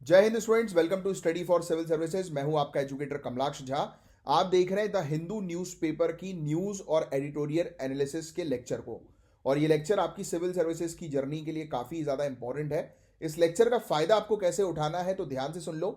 जय Hind students, welcome to study for civil services. मैं हूं आपका एजुकेटर कमलाक्ष झा। आप देख रहे हैं द हिंदू न्यूज़पेपर की न्यूज़ और एडिटोरियल एनालिसिस के लेक्चर को। और ये लेक्चर आपकी सिविल सर्विसेज की जर्नी के लिए काफ़ी ज़्यादा इंपॉर्टेंट है। इस लेक्चर का फ़ायदा आपको कैसे उठाना है तो ध्यान से सुन लो।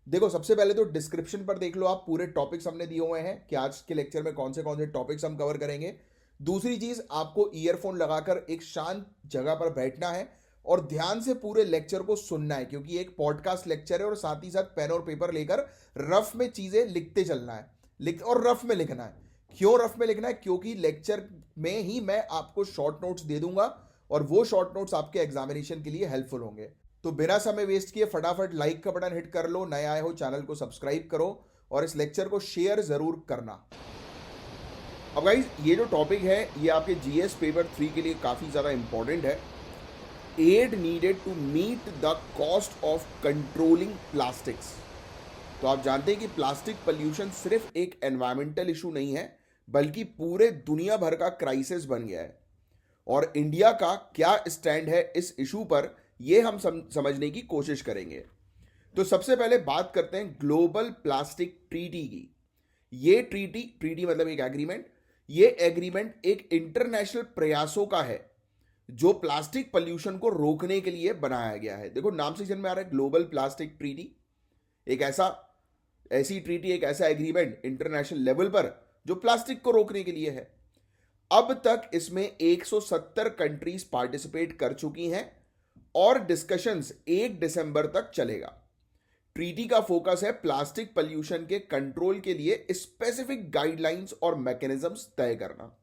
देखो, सबसे पहले तो डिस्क्रिप्शन पर देख लो, आप पूरे टॉपिक्स हमने दिए हुए हैं कि आज के लेक्चर में कौन से टॉपिक्स हम कवर करेंगे। दूसरी चीज़, आपको ईयरफोन लगाकर एक शांत जगह पर बैठना है और ध्यान से पूरे लेक्चर को सुनना है, क्योंकि एक पॉडकास्ट लेक्चर है और साथ ही साथ पेन और पेपर लेकर रफ में चीजें लिखते चलना है। और रफ में लिखना है। क्यों रफ में लिखना है? क्योंकि लेक्चर में ही मैं आपको शॉर्ट नोट्स दे दूंगा और वो शॉर्ट नोट्स आपके एग्जामिनेशन के लिए हेल्पफुल होंगे। तो बिना समय वेस्ट किए फटाफट लाइक का बटन हिट कर लो, नए आए हो चैनल को सब्सक्राइब करो और इस लेक्चर को शेयर जरूर करना। अब गाइस, ये जो टॉपिक है ये आपके जीएस पेपर 3 के लिए काफ़ी ज़्यादा इंपॉर्टेंट है। Aid needed to meet the cost of controlling plastics. तो आप जानते हैं कि प्लास्टिक पॉल्यूशन सिर्फ एक एनवायरमेंटल इशू नहीं है, बल्कि पूरे दुनिया भर का क्राइसिस बन गया है। और इंडिया का क्या स्टैंड है इस इशू पर, यह हम समझने की कोशिश करेंगे। तो सबसे पहले बात करते हैं ग्लोबल प्लास्टिक ट्रीटी की। ये ट्रीटी मतलब एक एग्रीमेंट। ये एग्रीमेंट एक इंटरनेशनल प्रयासों का है जो प्लास्टिक पॉल्यूशन को रोकने के लिए बनाया गया है। देखो, नाम से समझ में आ रहा है, ग्लोबल प्लास्टिक ट्रीटी। एक ऐसी ट्रीटी, एक ऐसा एग्रीमेंट इंटरनेशनल लेवल पर जो प्लास्टिक को रोकने के लिए है। अब तक इसमें 170 कंट्रीज पार्टिसिपेट कर चुकी हैं और डिस्कशंस 1 दिसंबर तक चलेगा। ट्रीटी का फोकस है प्लास्टिक पॉल्यूशन के कंट्रोल के लिए स्पेसिफिक गाइडलाइंस और मैकेनिज्म्स तय करना।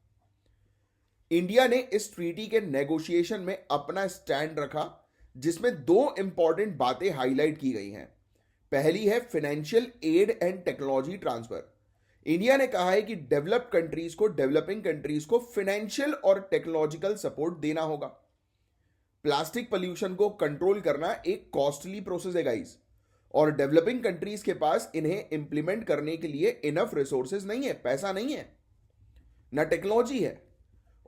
इंडिया ने इस ट्रीटी के नेगोशिएशन में अपना स्टैंड रखा, जिसमें 2 इंपॉर्टेंट बातें हाईलाइट की गई हैं। पहली है financial aid and technology transfer. India ने कहा है कि डेवलप्ड कंट्रीज को डेवलपिंग कंट्रीज को फाइनेंशियल और टेक्नोलॉजिकल सपोर्ट देना होगा। प्लास्टिक पॉल्यूशन को कंट्रोल करना एक कॉस्टली प्रोसेस है गाइस, और डेवलपिंग कंट्रीज के पास इन्हें इंप्लीमेंट करने के लिए इनफ रिसोर्सेज नहीं है, पैसा नहीं है, ना टेक्नोलॉजी है।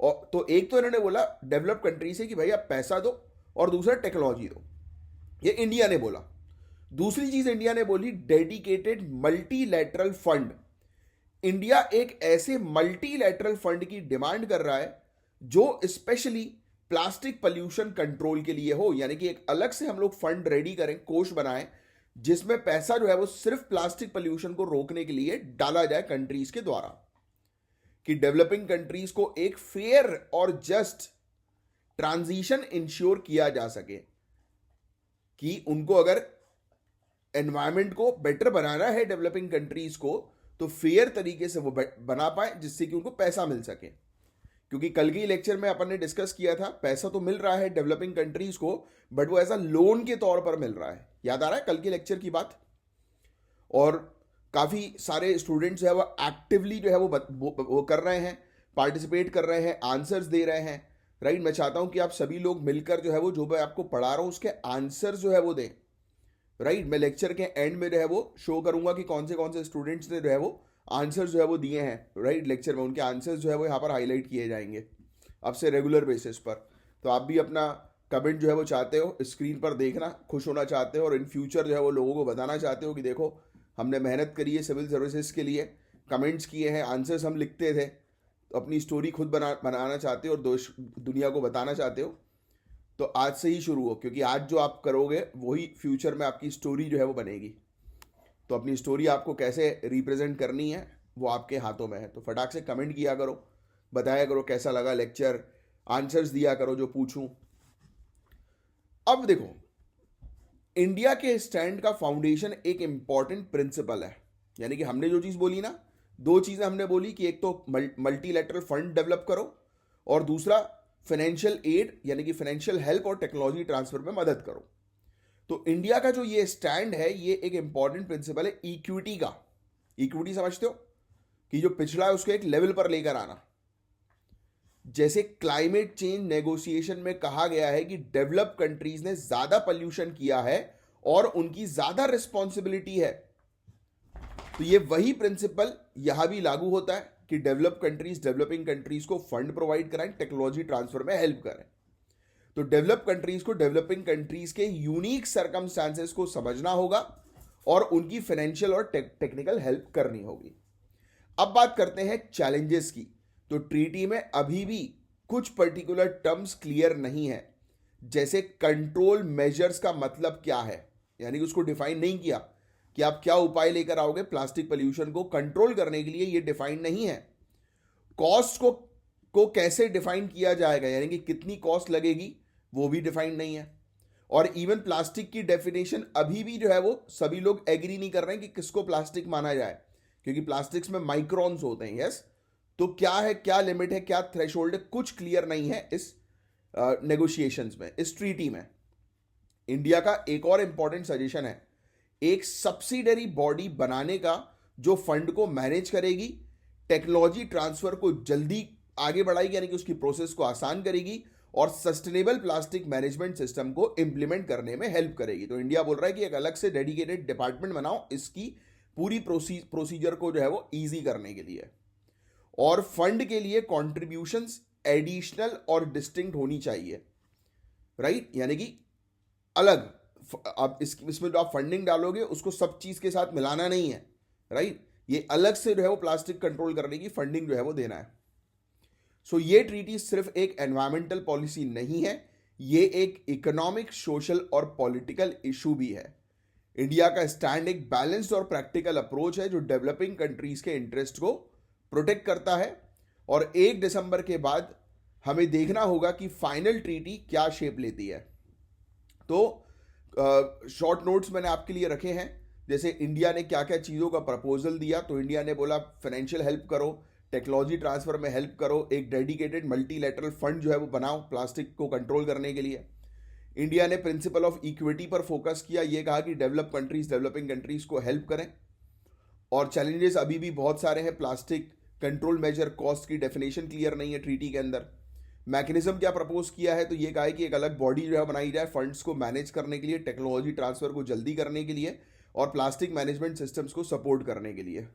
और तो एक तो इन्होंने बोला डेवलप कंट्री से कि भाई आप पैसा दो, और दूसरा टेक्नोलॉजी दो। ये इंडिया ने बोला। दूसरी चीज इंडिया ने बोली डेडिकेटेड मल्टीलैटरल फंड। इंडिया एक ऐसे मल्टीलैटरल फंड की डिमांड कर रहा है जो स्पेशली प्लास्टिक पॉल्यूशन कंट्रोल के लिए हो, यानी कि एक अलग से हम लोग फंड रेडी करें, कोष बनाएं, जिसमें पैसा जो है वो सिर्फ प्लास्टिक पॉल्यूशन को रोकने के लिए डाला जाए कंट्रीज के द्वारा, कि डेवलपिंग कंट्रीज को एक फेयर और जस्ट ट्रांजिशन इंश्योर किया जा सके, कि उनको अगर एनवायरमेंट को बेटर बनाना है डेवलपिंग कंट्रीज को, तो फेयर तरीके से वो बना पाए, जिससे कि उनको पैसा मिल सके। क्योंकि कल के लेक्चर में अपन ने डिस्कस किया था, पैसा तो मिल रहा है डेवलपिंग कंट्रीज को, बट वो ऐसा लोन के तौर पर मिल रहा है। याद आ रहा है कल के लेक्चर की बात? और काफ़ी सारे स्टूडेंट्स जो है वो एक्टिवली जो है वो कर रहे हैं, पार्टिसिपेट कर रहे हैं, आंसर्स दे रहे हैं। राइट, मैं चाहता हूं कि आप सभी लोग मिलकर जो है वो, जो मैं आपको पढ़ा रहा हूं उसके आंसर जो है वो दें। राइट, मैं लेक्चर के एंड में जो है वो शो करूंगा कि कौन से स्टूडेंट्स ने जो है वो आंसर्स जो है वो दिए हैं। राइट, लेक्चर में उनके आंसर्स जो है वो यहाँ पर हाईलाइट किए जाएंगे अब से रेगुलर बेसिस पर। तो आप भी अपना कमेंट जो है वो चाहते हो स्क्रीन पर देखना, खुश होना चाहते हो, और इन फ्यूचर जो है वो लोगों को बताना चाहते हो कि देखो हमने मेहनत करी है सिविल सर्विसेज के लिए, कमेंट्स किए हैं, आंसर्स हम लिखते थे। तो अपनी स्टोरी खुद बनाना चाहते हो और दुनिया को बताना चाहते हो, तो आज से ही शुरू हो, क्योंकि आज जो आप करोगे वही फ्यूचर में आपकी स्टोरी जो है वो बनेगी। तो अपनी स्टोरी आपको कैसे रिप्रेजेंट करनी है वो आपके हाथों में है। तो फटाक से कमेंट किया करो, बताया करो कैसा लगा लेक्चर, आंसर्स दिया करो जो पूछूं। अब देखो, इंडिया के स्टैंड का फाउंडेशन एक इंपॉर्टेंट प्रिंसिपल है। यानी कि हमने जो चीज बोली ना, 2 चीजें हमने बोली कि एक तो मल्टीलैटरल फंड डेवलप करो, और दूसरा फाइनेंशियल एड यानी कि फाइनेंशियल हेल्प और टेक्नोलॉजी ट्रांसफर में मदद करो। तो इंडिया का जो ये स्टैंड है, ये एक इंपॉर्टेंट प्रिंसिपल है इक्विटी का। इक्विटी समझते हो कि जो पिछड़ा है उसको एक लेवल पर लेकर आना। जैसे क्लाइमेट चेंज नेगोशिएशन में कहा गया है कि डेवलप कंट्रीज ने ज्यादा पॉल्यूशन किया है और उनकी ज्यादा रिस्पॉन्सिबिलिटी है, तो ये वही प्रिंसिपल यहां भी लागू होता है कि डेवलप कंट्रीज डेवलपिंग कंट्रीज को फंड प्रोवाइड कराएं, टेक्नोलॉजी ट्रांसफर में हेल्प करें। तो डेवलप कंट्रीज को डेवलपिंग कंट्रीज के यूनिक सर्कमस्टांसेस को समझना होगा और उनकी फाइनेंशियल और टेक्निकल हेल्प करनी होगी। अब बात करते हैं चैलेंजेस की। तो ट्रीटी में अभी भी कुछ पर्टिकुलर टर्म्स क्लियर नहीं है, जैसे कंट्रोल मेजर्स का मतलब क्या है, यानी कि उसको डिफाइन नहीं किया कि आप क्या उपाय लेकर आओगे प्लास्टिक पोल्यूशन को कंट्रोल करने के लिए, ये डिफाइन नहीं है। कॉस्ट को कैसे डिफाइन किया जाएगा, यानी कि कितनी कॉस्ट लगेगी, वो भी डिफाइन नहीं है। और इवन प्लास्टिक की डेफिनेशन अभी भी जो है वो सभी लोग एग्री नहीं कर रहे हैं कि किसको प्लास्टिक माना जाए, क्योंकि प्लास्टिक्स में माइक्रोन्स होते हैं। यस, तो क्या है, क्या लिमिट है, क्या थ्रेशोल्ड है, कुछ क्लियर नहीं है इस नेगोशिएशंस में, इस ट्रीटी में। इंडिया का एक और इंपॉर्टेंट सजेशन है एक सब्सिडरी बॉडी बनाने का, जो फंड को मैनेज करेगी, टेक्नोलॉजी ट्रांसफर को जल्दी आगे बढ़ाएगी, यानी कि उसकी प्रोसेस को आसान करेगी और सस्टेनेबल प्लास्टिक मैनेजमेंट सिस्टम को इंप्लीमेंट करने में हेल्प करेगी। तो इंडिया बोल रहा है कि एक अलग से डेडिकेटेड डिपार्टमेंट बनाओ इसकी पूरी प्रोसीजर को जो है वो इजी करने के लिए। और फंड के लिए कॉन्ट्रीब्यूशंस एडिशनल और डिस्टिंक्ट होनी चाहिए, राइट, यानी कि अलग। आप इसमें जो आप फंडिंग डालोगे उसको सब चीज के साथ मिलाना नहीं है, राइट, ये अलग से जो है वो प्लास्टिक कंट्रोल करने की फंडिंग जो है वो देना है। सो ये ट्रीटी सिर्फ एक एनवायरमेंटल पॉलिसी नहीं है, ये एक इकोनॉमिक, सोशल और पॉलिटिकल इशू भी है। इंडिया का स्टैंड एक बैलेंस्ड और प्रैक्टिकल अप्रोच है जो डेवलपिंग कंट्रीज के इंटरेस्ट को प्रोटेक्ट करता है। और 1 दिसंबर के बाद हमें देखना होगा कि फाइनल ट्रीटी क्या शेप लेती है। तो शॉर्ट नोट्स मैंने आपके लिए रखे हैं, जैसे इंडिया ने क्या क्या चीज़ों का प्रपोजल दिया। तो इंडिया ने बोला फाइनेंशियल हेल्प करो, टेक्नोलॉजी ट्रांसफर में हेल्प करो, एक डेडिकेटेड मल्टीलैटरल फंड जो है वो बनाओ प्लास्टिक को कंट्रोल करने के लिए। इंडिया ने प्रिंसिपल ऑफ इक्विटी पर फोकस किया, ये कहा कि डेवलप कंट्रीज डेवलपिंग कंट्रीज को हेल्प करें। और चैलेंजेस अभी भी बहुत सारे हैं, प्लास्टिक कंट्रोल मेजर, कॉस्ट की डेफिनेशन क्लियर नहीं है ट्रीटी के अंदर। मैकेनिज्म क्या प्रपोज किया है, तो ये कहा है कि एक अलग बॉडी जो है बनाई जाए फंड्स को मैनेज करने के लिए, टेक्नोलॉजी ट्रांसफर को जल्दी करने के लिए और प्लास्टिक मैनेजमेंट सिस्टम्स को सपोर्ट करने के लिए।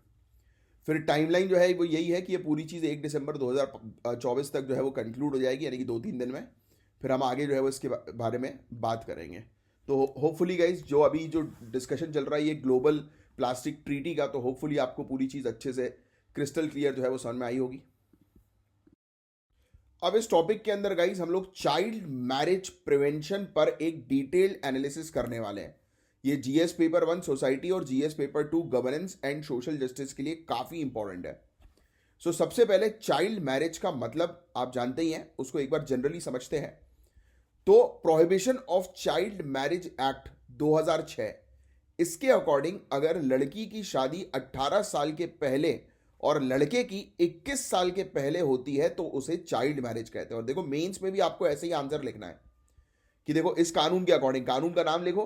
फिर टाइमलाइन जो है वो यही है कि ये पूरी चीज़ 1 दिसंबर 2024 तक जो है वो कंक्लूड हो जाएगी, यानी कि 2-3 दिन में। फिर हम आगे जो है वो इसके बारे में बात करेंगे। तो होपफुली गाइज, जो अभी जो डिस्कशन चल रहा है ये ग्लोबल प्लास्टिक ट्रीटी का, तो होपफुली आपको पूरी चीज़ अच्छे से क्रिस्टल क्लियर जो है वो समझ में आई होगी। अब इस टॉपिक के अंदर गाइज हम लोग चाइल्ड मैरिज प्रिवेंशन पर एक डिटेल्ड एनालिसिस करने वाले हैं। ये जीएस पेपर 1 सोसाइटी और GS paper 2 governance and social justice के लिए काफ़ी इंपॉर्टेंट है। सो सबसे पहले चाइल्ड मैरिज का मतलब आप जानते ही हैं, उसको एक बार जनरली समझते हैं। तो prohibition of child marriage act 2006, इसके अकॉर्डिंग अगर लड़की की शादी 18 साल के पहले और लड़के की 21 साल के पहले होती है तो उसे चाइल्ड मैरिज कहते हैं। और देखो मेंस में भी आपको ऐसे ही आंसर लिखना है कि देखो इस कानून के अकॉर्डिंग, कानून का नाम लिखो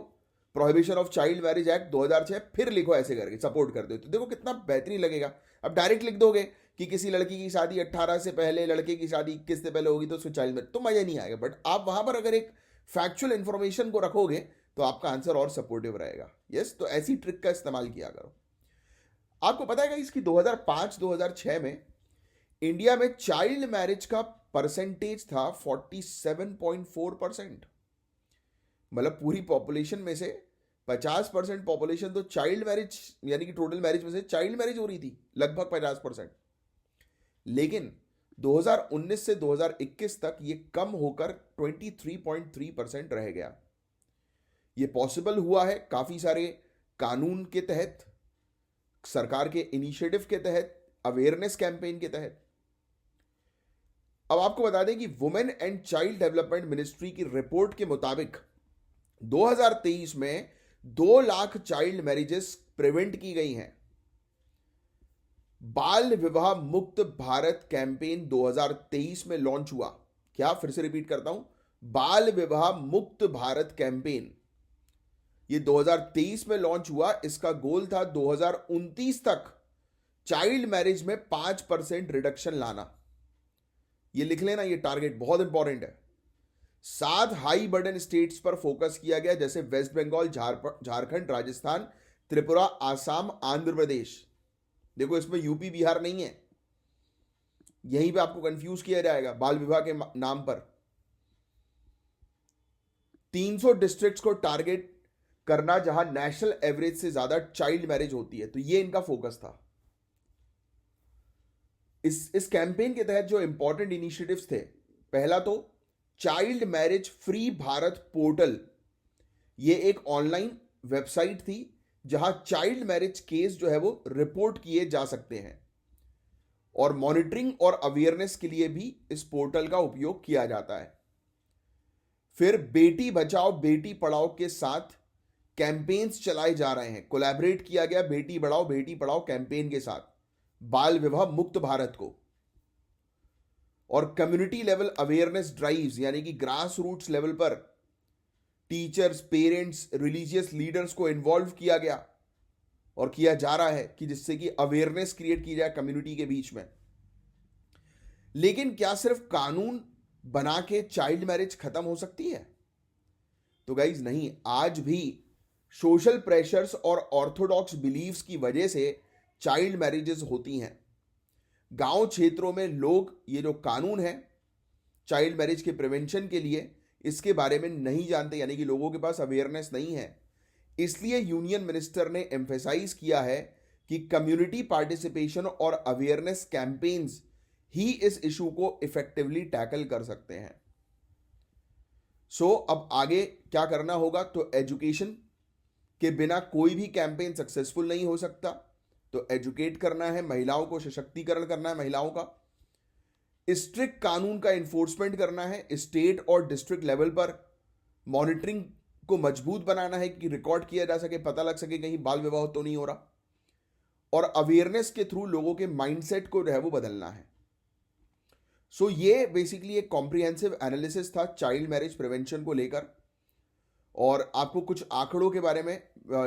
prohibition of child marriage act 2006, फिर लिखो ऐसे करके सपोर्ट कर दो, तो देखो कितना बेहतरीन लगेगा। अब डायरेक्ट लिख दोगे कि किसी लड़की की शादी 18 से पहले, लड़के की शादी 21 से पहले होगी तो उसको चाइल्ड मैरिज, तो मजा नहीं आएगा। बट आप वहां पर अगर एक फैक्चुअल इंफॉर्मेशन को रखोगे तो आपका आंसर और सपोर्टिव रहेगा। यस, तो ऐसी ट्रिक का इस्तेमाल किया करो। आपको पता है इसकी 2005-2006 में इंडिया में चाइल्ड मैरिज का परसेंटेज था 47.4%। मतलब पूरी पॉपुलेशन में से 50% पॉपुलेशन तो चाइल्ड मैरिज, यानी कि टोटल मैरिज में से चाइल्ड मैरिज हो रही थी, लगभग 50%। लेकिन 2019 से 2021 तक ये कम होकर 23.3% रह गया। ये पॉसिबल हुआ है काफी सारे कानून के तहत, सरकार के इनिशिएटिव के तहत, अवेयरनेस कैंपेन के तहत। अब आपको बता दें कि women and child development ministry की रिपोर्ट के मुताबिक 2023 में 2 लाख चाइल्ड मैरिजेस प्रिवेंट की गई हैं। बाल विवाह मुक्त भारत कैंपेन 2023 में लॉन्च हुआ। क्या, फिर से रिपीट करता हूं, बाल विवाह मुक्त भारत कैंपेन ये 2023 में लॉन्च हुआ। इसका गोल था 2029 तक चाइल्ड मैरिज में 5% रिडक्शन लाना। ये लिख लेना, ये टारगेट बहुत इंपॉर्टेंट है। 7 हाई बर्डन स्टेट्स पर फोकस किया गया, जैसे वेस्ट बंगाल, झारखंड, राजस्थान, त्रिपुरा, आसाम, आंध्र प्रदेश। देखो इसमें यूपी बिहार नहीं है, यहीं पे आपको कंफ्यूज किया जाएगा बाल विवाह के नाम पर। 300 डिस्ट्रिक्ट्स को टारगेट करना जहां नेशनल एवरेज से ज्यादा चाइल्ड मैरिज होती है। तो ये इनका फोकस था। इस कैंपेन के तहत जो इंपॉर्टेंट इनिशिएटिव्स थे, पहला तो child marriage free Bharat portal. ये एक ऑनलाइन वेबसाइट थी जहां चाइल्ड मैरिज केस जो है वो रिपोर्ट किए जा सकते हैं, और मॉनिटरिंग और अवेयरनेस के लिए भी इस पोर्टल का उपयोग किया जाता है। फिर बेटी बचाओ बेटी पढ़ाओ के साथ कैंपेन्स चलाए जा रहे हैं। कोलैबोरेट किया गया बेटी बढ़ाओ बेटी पढ़ाओ कैंपेन के साथ बाल विवाह मुक्त भारत को। और कम्युनिटी लेवल अवेयरनेस ड्राइव्स, यानी कि ग्रास रूट्स लेवल पर टीचर्स, पेरेंट्स, रिलीजियस लीडर्स को इन्वॉल्व किया गया और किया जा रहा है कि जिससे कि अवेयरनेस क्रिएट की जाए कम्युनिटी के बीच में। लेकिन क्या सिर्फ कानून बना के चाइल्ड मैरिज खत्म हो सकती है? तो गाइज नहीं। आज भी सोशल प्रेशर्स और ऑर्थोडॉक्स बिलीव्स की वजह से चाइल्ड मैरिजेस होती हैं। गांव क्षेत्रों में लोग ये जो कानून है चाइल्ड मैरिज के प्रिवेंशन के लिए, इसके बारे में नहीं जानते, यानी कि लोगों के पास अवेयरनेस नहीं है। इसलिए यूनियन मिनिस्टर ने एम्फेसाइज किया है कि कम्युनिटी पार्टिसिपेशन और अवेयरनेस कैंपेन्स ही इस इशू को इफेक्टिवली टैकल कर सकते हैं। अब आगे क्या करना होगा? तो एजुकेशन के बिना कोई भी कैंपेन सक्सेसफुल नहीं हो सकता। तो एजुकेट करना है, महिलाओं को सशक्तिकरण करना है, महिलाओं का स्ट्रिक्ट कानून का इन्फोर्समेंट करना है, स्टेट और डिस्ट्रिक्ट लेवल पर मॉनिटरिंग को मजबूत बनाना है कि रिकॉर्ड किया जा सके, पता लग सके कहीं बाल विवाह तो नहीं हो रहा, और अवेयरनेस के थ्रू लोगों के माइंडसेट को जो है वो बदलना है। ये बेसिकली एक कॉम्प्रिहेंसिव एनालिसिस था चाइल्ड मैरिज प्रिवेंशन को लेकर। और आपको कुछ आंकड़ों के बारे में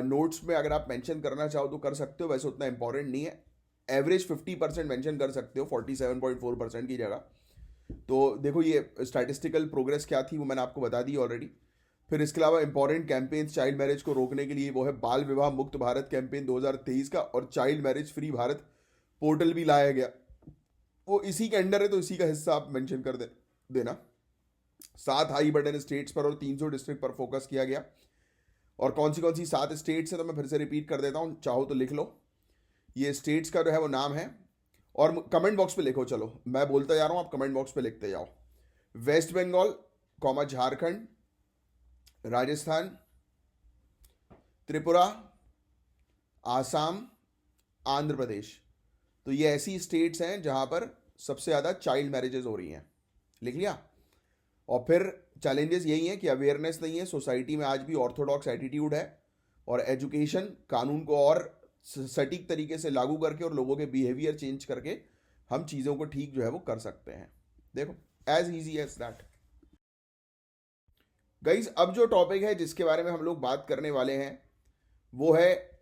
नोट्स में अगर आप मेंशन करना चाहो तो कर सकते हो, वैसे उतना इंपॉर्टेंट नहीं है। एवरेज 50% मेंशन कर सकते हो 47.4% की जगह। तो देखो ये स्टैटिस्टिकल प्रोग्रेस क्या थी वो मैंने आपको बता दी ऑलरेडी। फिर इसके अलावा इंपॉर्टेंट कैंपेन्स चाइल्ड मैरिज को रोकने के लिए, वो है बाल विवाह मुक्त भारत कैंपेन 2023 का, और child marriage free Bharat portal भी लाया गया, वो इसी के अंडर है, तो इसी का हिस्सा आप मेंशन कर देना। 7 हाई बर्डन स्टेट्स पर और 300 डिस्ट्रिक्ट पर फोकस किया गया। और कौन सी 7 स्टेट्स है तो मैं फिर से रिपीट कर देता हूं, चाहो तो लिख लो। ये स्टेट्स का जो है वो नाम है, और कमेंट बॉक्स पे लिखो। चलो मैं बोलता जा रहा हूं, आप कमेंट बॉक्स पे लिखते जाओ। वेस्ट बंगाल, झारखंड, राजस्थान, त्रिपुरा, आसाम, आंध्र प्रदेश। तो ये ऐसी स्टेट्स हैं जहां पर सबसे ज़्यादा चाइल्ड मैरिजेस हो रही हैं। लिख लिया? और फिर चैलेंजेस यही हैं कि अवेयरनेस नहीं है, सोसाइटी में आज भी ऑर्थोडॉक्स एटीट्यूड है, और एजुकेशन, कानून को और सटीक तरीके से लागू करके और लोगों के बिहेवियर चेंज करके हम चीज़ों को ठीक जो है वो कर सकते हैं। देखो, as easy as that. Guys, अब जो टॉपिक है जिसके बारे में हम लोग बात करने वाले हैं वो है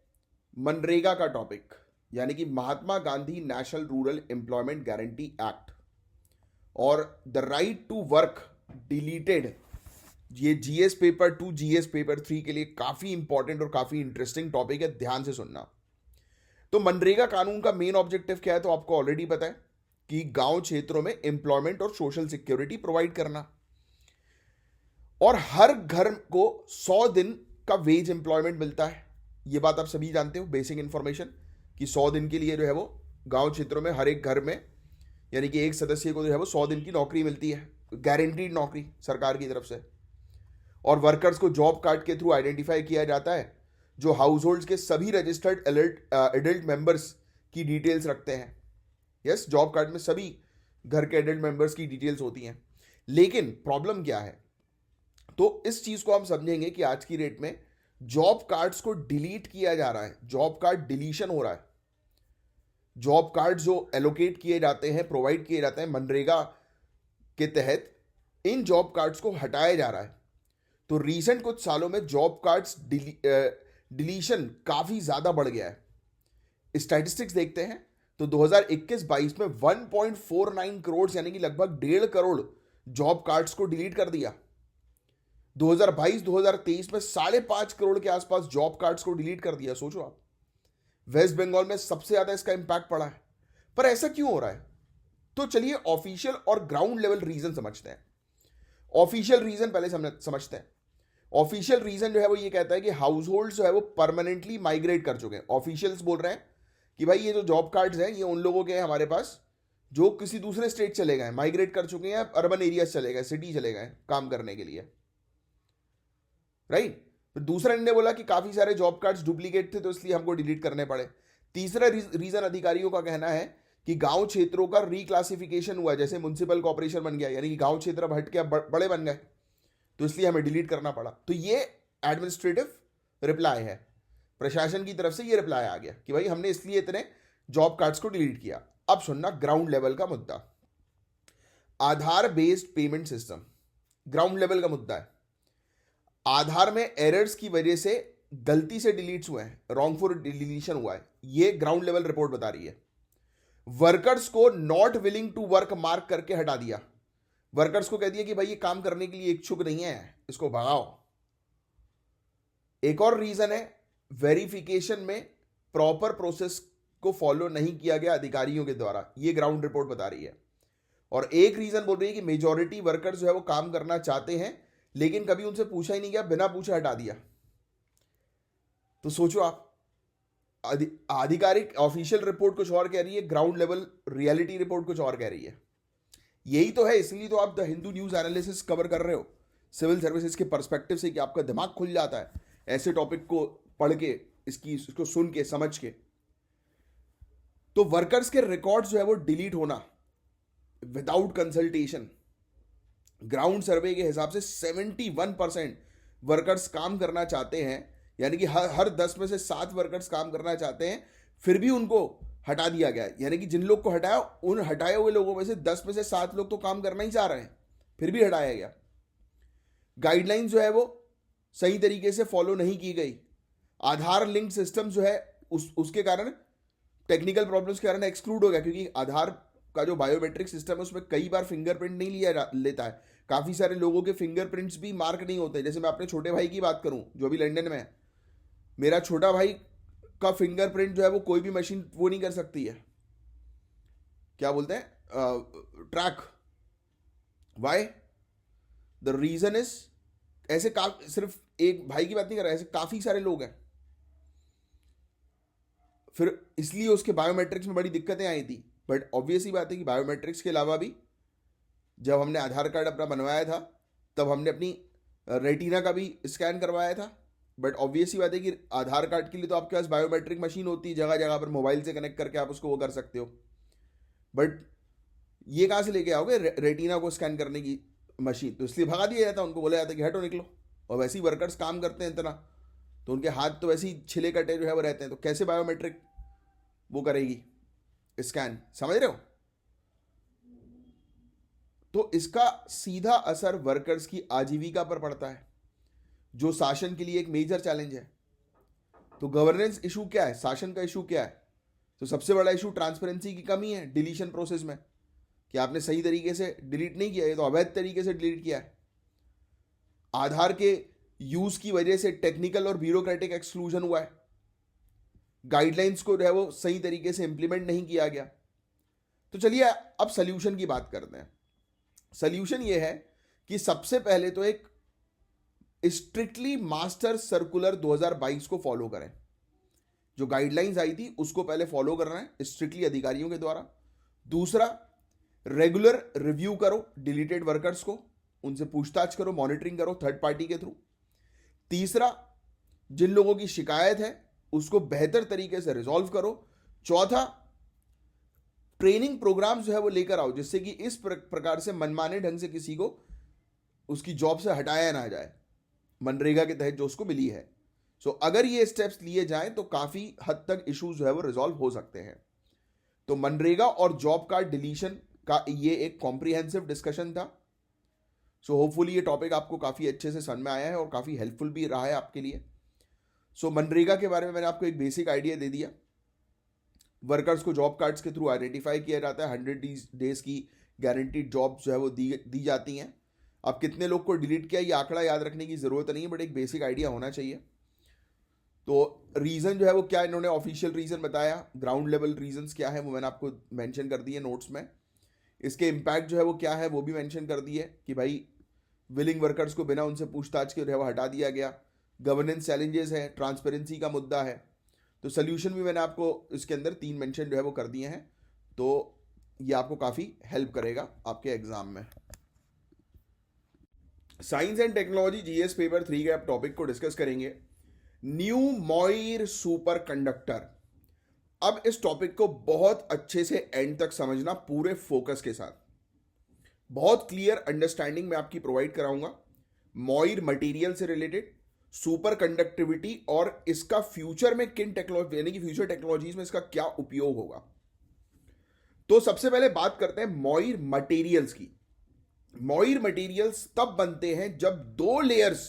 मनरेगा का टॉपिक, यानी कि Mahatma Gandhi national rural employment guarantee act और the right to work deleted. ये जीएस पेपर 2, जीएस पेपर 3 के लिए काफी इंपॉर्टेंट और काफी इंटरेस्टिंग टॉपिक है, ध्यान से सुनना। तो मनरेगा कानून का मेन ऑब्जेक्टिव क्या है तो आपको ऑलरेडी पता है कि गांव क्षेत्रों में एम्प्लॉयमेंट और सोशल सिक्योरिटी प्रोवाइड करना, और हर घर को 100 दिन का वेज एम्प्लॉयमेंट मिलता है। ये बात आप सभी जानते हो, बेसिक इंफॉर्मेशन, कि 100 दिन के लिए जो है वो गांव क्षेत्रों में हर एक घर में, यानी कि एक सदस्य को जो है वो 100 दिन की नौकरी मिलती है, गारंटीड नौकरी सरकार की तरफ से। और वर्कर्स को जॉब कार्ड के थ्रू आइडेंटिफाई किया जाता है, जो हाउस होल्ड के सभी रजिस्टर्ड एडल्ट मेंबर्स की डिटेल्स रखते हैं। यस, जॉब कार्ड में सभी घर के एडल्ट मेंबर्स की डिटेल्स होती हैं। लेकिन प्रॉब्लम क्या है, तो इस चीज को हम समझेंगे कि आज की डेट में जॉब कार्ड्स को डिलीट किया जा रहा है, जॉब कार्ड डिलीशन हो रहा है। जॉब कार्ड जो एलोकेट किए जाते हैं, प्रोवाइड किए जाते हैं मनरेगा के तहत, इन जॉब कार्ड्स को हटाया जा रहा है। तो रीसेंट कुछ सालों में जॉब कार्ड्स डिलीशन काफी ज्यादा बढ़ गया है। स्टैटिस्टिक्स देखते हैं तो 2021-22 में 1.49 करोड़, यानी कि लगभग 1.5 करोड़ जॉब कार्ड्स को डिलीट कर दिया। 2022-2023 में 5.5 करोड़ के आसपास जॉब कार्ड्स को डिलीट कर दिया। सोचो आप, वेस्ट बंगाल में सबसे ज्यादा इसका इंपैक्ट पड़ा है। पर ऐसा क्यों हो रहा है? तो चलिए ऑफिशियल और ग्राउंड लेवल रीजन समझते हैं। ऑफिशियल रीजन पहले समझते हैं। ऑफिशियल रीजन जो है वो ये कहता है कि हाउस होल्ड जो है वो परमानेंटली माइग्रेट कर चुके हैं। ऑफिशियल्स बोल रहे हैं कि भाई ये जो जॉब कार्ड्स हैं ये उन लोगों के हैं हमारे पास जो किसी दूसरे स्टेट चले गए, माइग्रेट कर चुके हैं, अर्बन एरियाज चले गए, सिटी चले गए काम करने के लिए, राइट। फिर दूसरा इन्होंने बोला कि काफी सारे जॉब कार्ड्स डुप्लीकेट थे तो इसलिए हमको डिलीट करने पड़े। तीसरा रीजन अधिकारियों का कहना है कि गांव क्षेत्रों का रिक्लासिफिकेशन हुआ, जैसे म्युनिसिपल कॉर्पोरेशन बन गया, यानी कि गांव क्षेत्र अब हट के अब बड़े बन गए, तो इसलिए हमें डिलीट करना पड़ा। तो ये एडमिनिस्ट्रेटिव रिप्लाई है, प्रशासन की तरफ से ये रिप्लाई आ गया कि भाई हमने इसलिए इतने जॉब कार्ड्स को डिलीट किया। अब सुनना ग्राउंड लेवल का मुद्दा, Aadhaar based payment system ground level का मुद्दा है। आधार में एरर्स की वजह से गलती से डिलीट्स हुए हैं, रॉन्गफुल डिलीशन हुआ है, ये ग्राउंड लेवल रिपोर्ट बता रही है। वर्कर्स को not willing to work mark करके हटा दिया, वर्कर्स को कह दिया कि भाई ये काम करने के लिए इच्छुक नहीं है, इसको भगाओ। एक और रीजन है वेरिफिकेशन में प्रॉपर प्रोसेस को फॉलो नहीं किया गया अधिकारियों के द्वारा, ये ग्राउंड रिपोर्ट बता रही है। और एक रीजन बोल रही है कि मेजॉरिटी वर्कर्स जो है वो काम करना चाहते हैं लेकिन कभी उनसे पूछा ही नहीं गया, बिना पूछे हटा दिया। तो सोचो आप, आधिकारिक ऑफिशियल रिपोर्ट कुछ और कह रही है, ग्राउंड लेवल रियलिटी रिपोर्ट कुछ और कह रही है। यही तो है, इसलिए तो आप the Hindu news analysis cover कर रहे हो सिविल सर्विसेज के पर्सपेक्टिव से, कि आपका दिमाग खुल जाता है ऐसे टॉपिक को पढ़ के, इसको सुन के, समझ के। तो वर्कर्स के रिकॉर्ड्स जो है वो डिलीट होना विदाउट कंसल्टेशन, ग्राउंड सर्वे के हिसाब से 71% वर्कर्स काम करना चाहते हैं, यानी कि हर 10 में से 7 वर्कर्स काम करना चाहते हैं, फिर भी उनको हटा दिया गया। यानी कि जिन लोग को हटाया, उन हटाए हुए लोगों में से 10 में से 7 लोग तो काम करना ही चाह रहे हैं, फिर भी हटाया गया। गाइडलाइंस जो है वो सही तरीके से फॉलो नहीं की गई। आधार लिंक सिस्टम जो है उसके कारण, टेक्निकल प्रॉब्लम्स के कारण एक्सक्लूड हो गया, क्योंकि आधार का जो बायोमेट्रिक सिस्टम है उसमें कई बार फिंगरप्रिंट नहीं लेता है। काफी सारे लोगों के फिंगरप्रिंट्स भी मार्क नहीं होते। जैसे मैं अपने छोटे भाई की बात करूं जो अभी लंदन में है, मेरा छोटा भाई का फिंगरप्रिंट जो है वो कोई भी मशीन वो नहीं कर सकती है, क्या बोलते हैं, track. Why? The reason is, ऐसे सिर्फ एक भाई की बात नहीं कर रहा, ऐसे काफी सारे लोग हैं। फिर इसलिए उसके बायोमेट्रिक्स में बड़ी दिक्कतें आई थी। बट ऑब्वियस ही बात है कि बायोमेट्रिक्स के अलावा भी जब हमने आधार कार्ड अपना बनवाया था तब हमने अपनी रेटिना का भी स्कैन करवाया था। बट ऑब्वियस ही बात है कि आधार कार्ड के लिए तो आपके पास बायोमेट्रिक मशीन होती है, जगह जगह पर मोबाइल से कनेक्ट करके आप उसको वो कर सकते हो। बट ये कहाँ से लेके आओगे रेटिना को स्कैन करने की मशीन? तो इसलिए भगा दिया जाता, उनको बोला जाता कि हटो निकलो। और वैसे ही वर्कर्स काम करते हैं इतना, तो उनके हाथ तो वैसे ही छिले कटे जो है वो रहते हैं, तो कैसे बायोमेट्रिक वो करेगी स्कैन, समझ रहे हो? तो इसका सीधा असर वर्कर्स की आजीविका पर पड़ता है, जो शासन के लिए एक मेजर चैलेंज है। तो गवर्नेंस इशू क्या है, शासन का इशू क्या है? तो सबसे बड़ा इशू ट्रांसपेरेंसी की कमी है डिलीशन प्रोसेस में, कि आपने सही तरीके से डिलीट नहीं किया, ये तो अवैध तरीके से डिलीट किया है। आधार के यूज की वजह से टेक्निकल और ब्यूरोक्रेटिक एक्सक्लूजन हुआ है, गाइडलाइंस को जो है वो सही तरीके से इंप्लीमेंट नहीं किया गया। तो चलिए अब सल्यूशन की बात करते हैं। सल्यूशन ये है कि सबसे पहले तो एक स्ट्रिक्टली मास्टर सर्कुलर 2022 को फॉलो करें। जो गाइडलाइंस आई थी उसको पहले फॉलो करना है स्ट्रिक्टली अधिकारियों के द्वारा। दूसरा, रेगुलर रिव्यू करो डिलीटेड वर्कर्स को, उनसे पूछताछ करो, मॉनिटरिंग करो थर्ड पार्टी के थ्रू। तीसरा, जिन लोगों की शिकायत है उसको बेहतर तरीके से रिजॉल्व करो। चौथा, ट्रेनिंग प्रोग्राम जो है वो लेकर आओ, जिससे कि इस प्रकार से मनमाने ढंग से किसी को उसकी जॉब से हटाया ना जाए, मनरेगा के तहत जो उसको मिली है। सो अगर ये स्टेप्स लिए जाएं तो काफी हद तक इश्यूज जो है वो रिजॉल्व हो सकते हैं। तो मनरेगा और जॉब कार्ड डिलीशन का ये एक कॉम्प्रिहेंसिव डिस्कशन था। सो होपफुली ये टॉपिक आपको काफी अच्छे से समझ में आया है और काफी हेल्पफुल भी रहा है आपके लिए। सो मनरेगा के बारे में मैंने आपको एक बेसिक आइडिया दे दिया। वर्कर्स को जॉब कार्ड्स के थ्रू आइडेंटिफाई किया जाता है, 100 डेज की गारंटीड जॉब जो है वो दी जाती हैं। अब कितने लोग को डिलीट किया ये आंकड़ा याद रखने की जरूरत नहीं है, बट एक बेसिक आइडिया होना चाहिए। तो रीजन जो है वो क्या, इन्होंने ऑफिशियल रीजन बताया, ग्राउंड लेवल रीजंस क्या है वो मैंने आपको मेंशन कर दिए नोट्स में। इसके इम्पैक्ट जो है वो क्या है वो भी मेंशन कर दिए कि भाई विलिंग वर्कर्स को बिना उनसे पूछताछ के जो है वो हटा दिया गया। गवर्नेंस चैलेंजेस है, ट्रांसपेरेंसी का मुद्दा है। तो सोल्यूशन भी मैंने आपको इसके अंदर 3 मेंशन जो है वो कर दिए हैं, तो ये आपको काफ़ी हेल्प करेगा आपके एग्जाम में। Science and technology GS paper 3 के आप टॉपिक को डिस्कस करेंगे, न्यू मॉइर सुपर कंडक्टर। अब इस टॉपिक को बहुत अच्छे से एंड तक समझना, पूरे फोकस के साथ। बहुत क्लियर अंडरस्टैंडिंग मैं आपकी प्रोवाइड कराऊंगा मॉइर मटेरियल से रिलेटेड, सुपर कंडक्टिविटी और इसका फ्यूचर में किन टेक्नोलॉजी यानी कि फ्यूचर टेक्नोलॉजीज में इसका क्या उपयोग होगा। तो सबसे पहले बात करते हैं मॉइर मटेरियल्स की। मॉइर मटेरियल्स तब बनते हैं जब 2 लेयर्स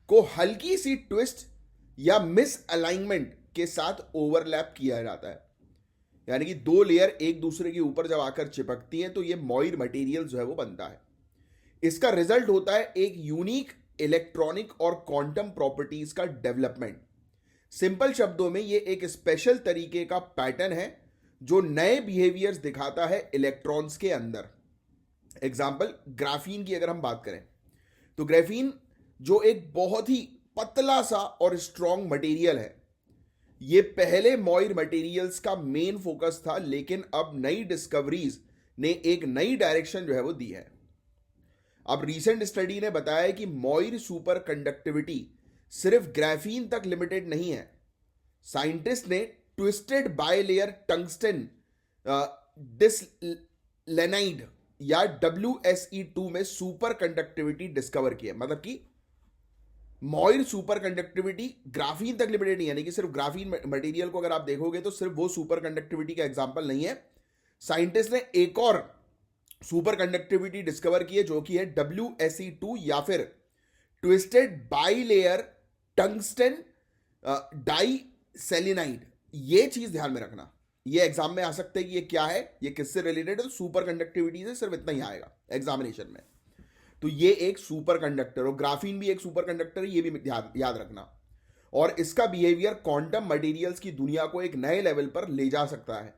को हल्की सी ट्विस्ट या मिस अलाइनमेंट के साथ ओवरलैप किया जाता है, यानी कि 2 लेयर एक दूसरे के ऊपर जब आकर चिपकती हैं तो ये मॉइर मटेरियल जो है वो बनता है। इसका रिजल्ट होता है एक यूनिक इलेक्ट्रॉनिक और क्वांटम प्रॉपर्टीज का डेवलपमेंट। सिंपल शब्दों में ये एक स्पेशल तरीके का पैटर्न है जो नए बिहेवियर्स दिखाता है इलेक्ट्रॉन्स के अंदर। एग्जाम्पल ग्राफीन की अगर हम बात करें तो ग्राफीन जो एक बहुत ही पतला सा और स्ट्रॉन्ग मटेरियल है, ये पहले मॉइर मटेरियल्स का मेन फोकस था, लेकिन अब नई डिस्कवरीज ने एक नई डायरेक्शन जो है वो दी है। अब रीसेंट स्टडी ने बताया कि मॉइर सुपर कंडक्टिविटी सिर्फ ग्राफीन तक लिमिटेड नहीं है। साइंटिस्ट ने ट्विस्टेड बायलेयर टंगस्टन डिसलेनाइड या WSE2 में सुपर कंडक्टिविटी डिस्कवर की है। मतलब कि मॉइर सुपर कंडक्टिविटी ग्राफीन तक लिमिटेड नहीं, यानी कि सिर्फ ग्राफीन मटेरियल को अगर आप देखोगे तो सिर्फ वो सुपर कंडक्टिविटी का एग्जांपल नहीं है। साइंटिस्ट ने एक और सुपर कंडक्टिविटी डिस्कवर की है जो कि है WSE2 या फिर ट्विस्टेड बाइलेयर टंगस्टन डाइसेलिनाइड। ये चीज ध्यान में रखना, ये एग्जाम में आ सकते हैं कि ये क्या है, ये किससे रिलेटेड है। तो सुपर कंडक्टिविटी से सिर्फ इतना ही आएगा एग्जामिनेशन में। तो ये एक सुपर कंडक्टर, और ग्राफीन भी एक सुपर कंडक्टर है, ये भी याद रखना। और इसका बिहेवियर क्वांटम मटेरियल्स की दुनिया को एक नए लेवल पर ले जा सकता है।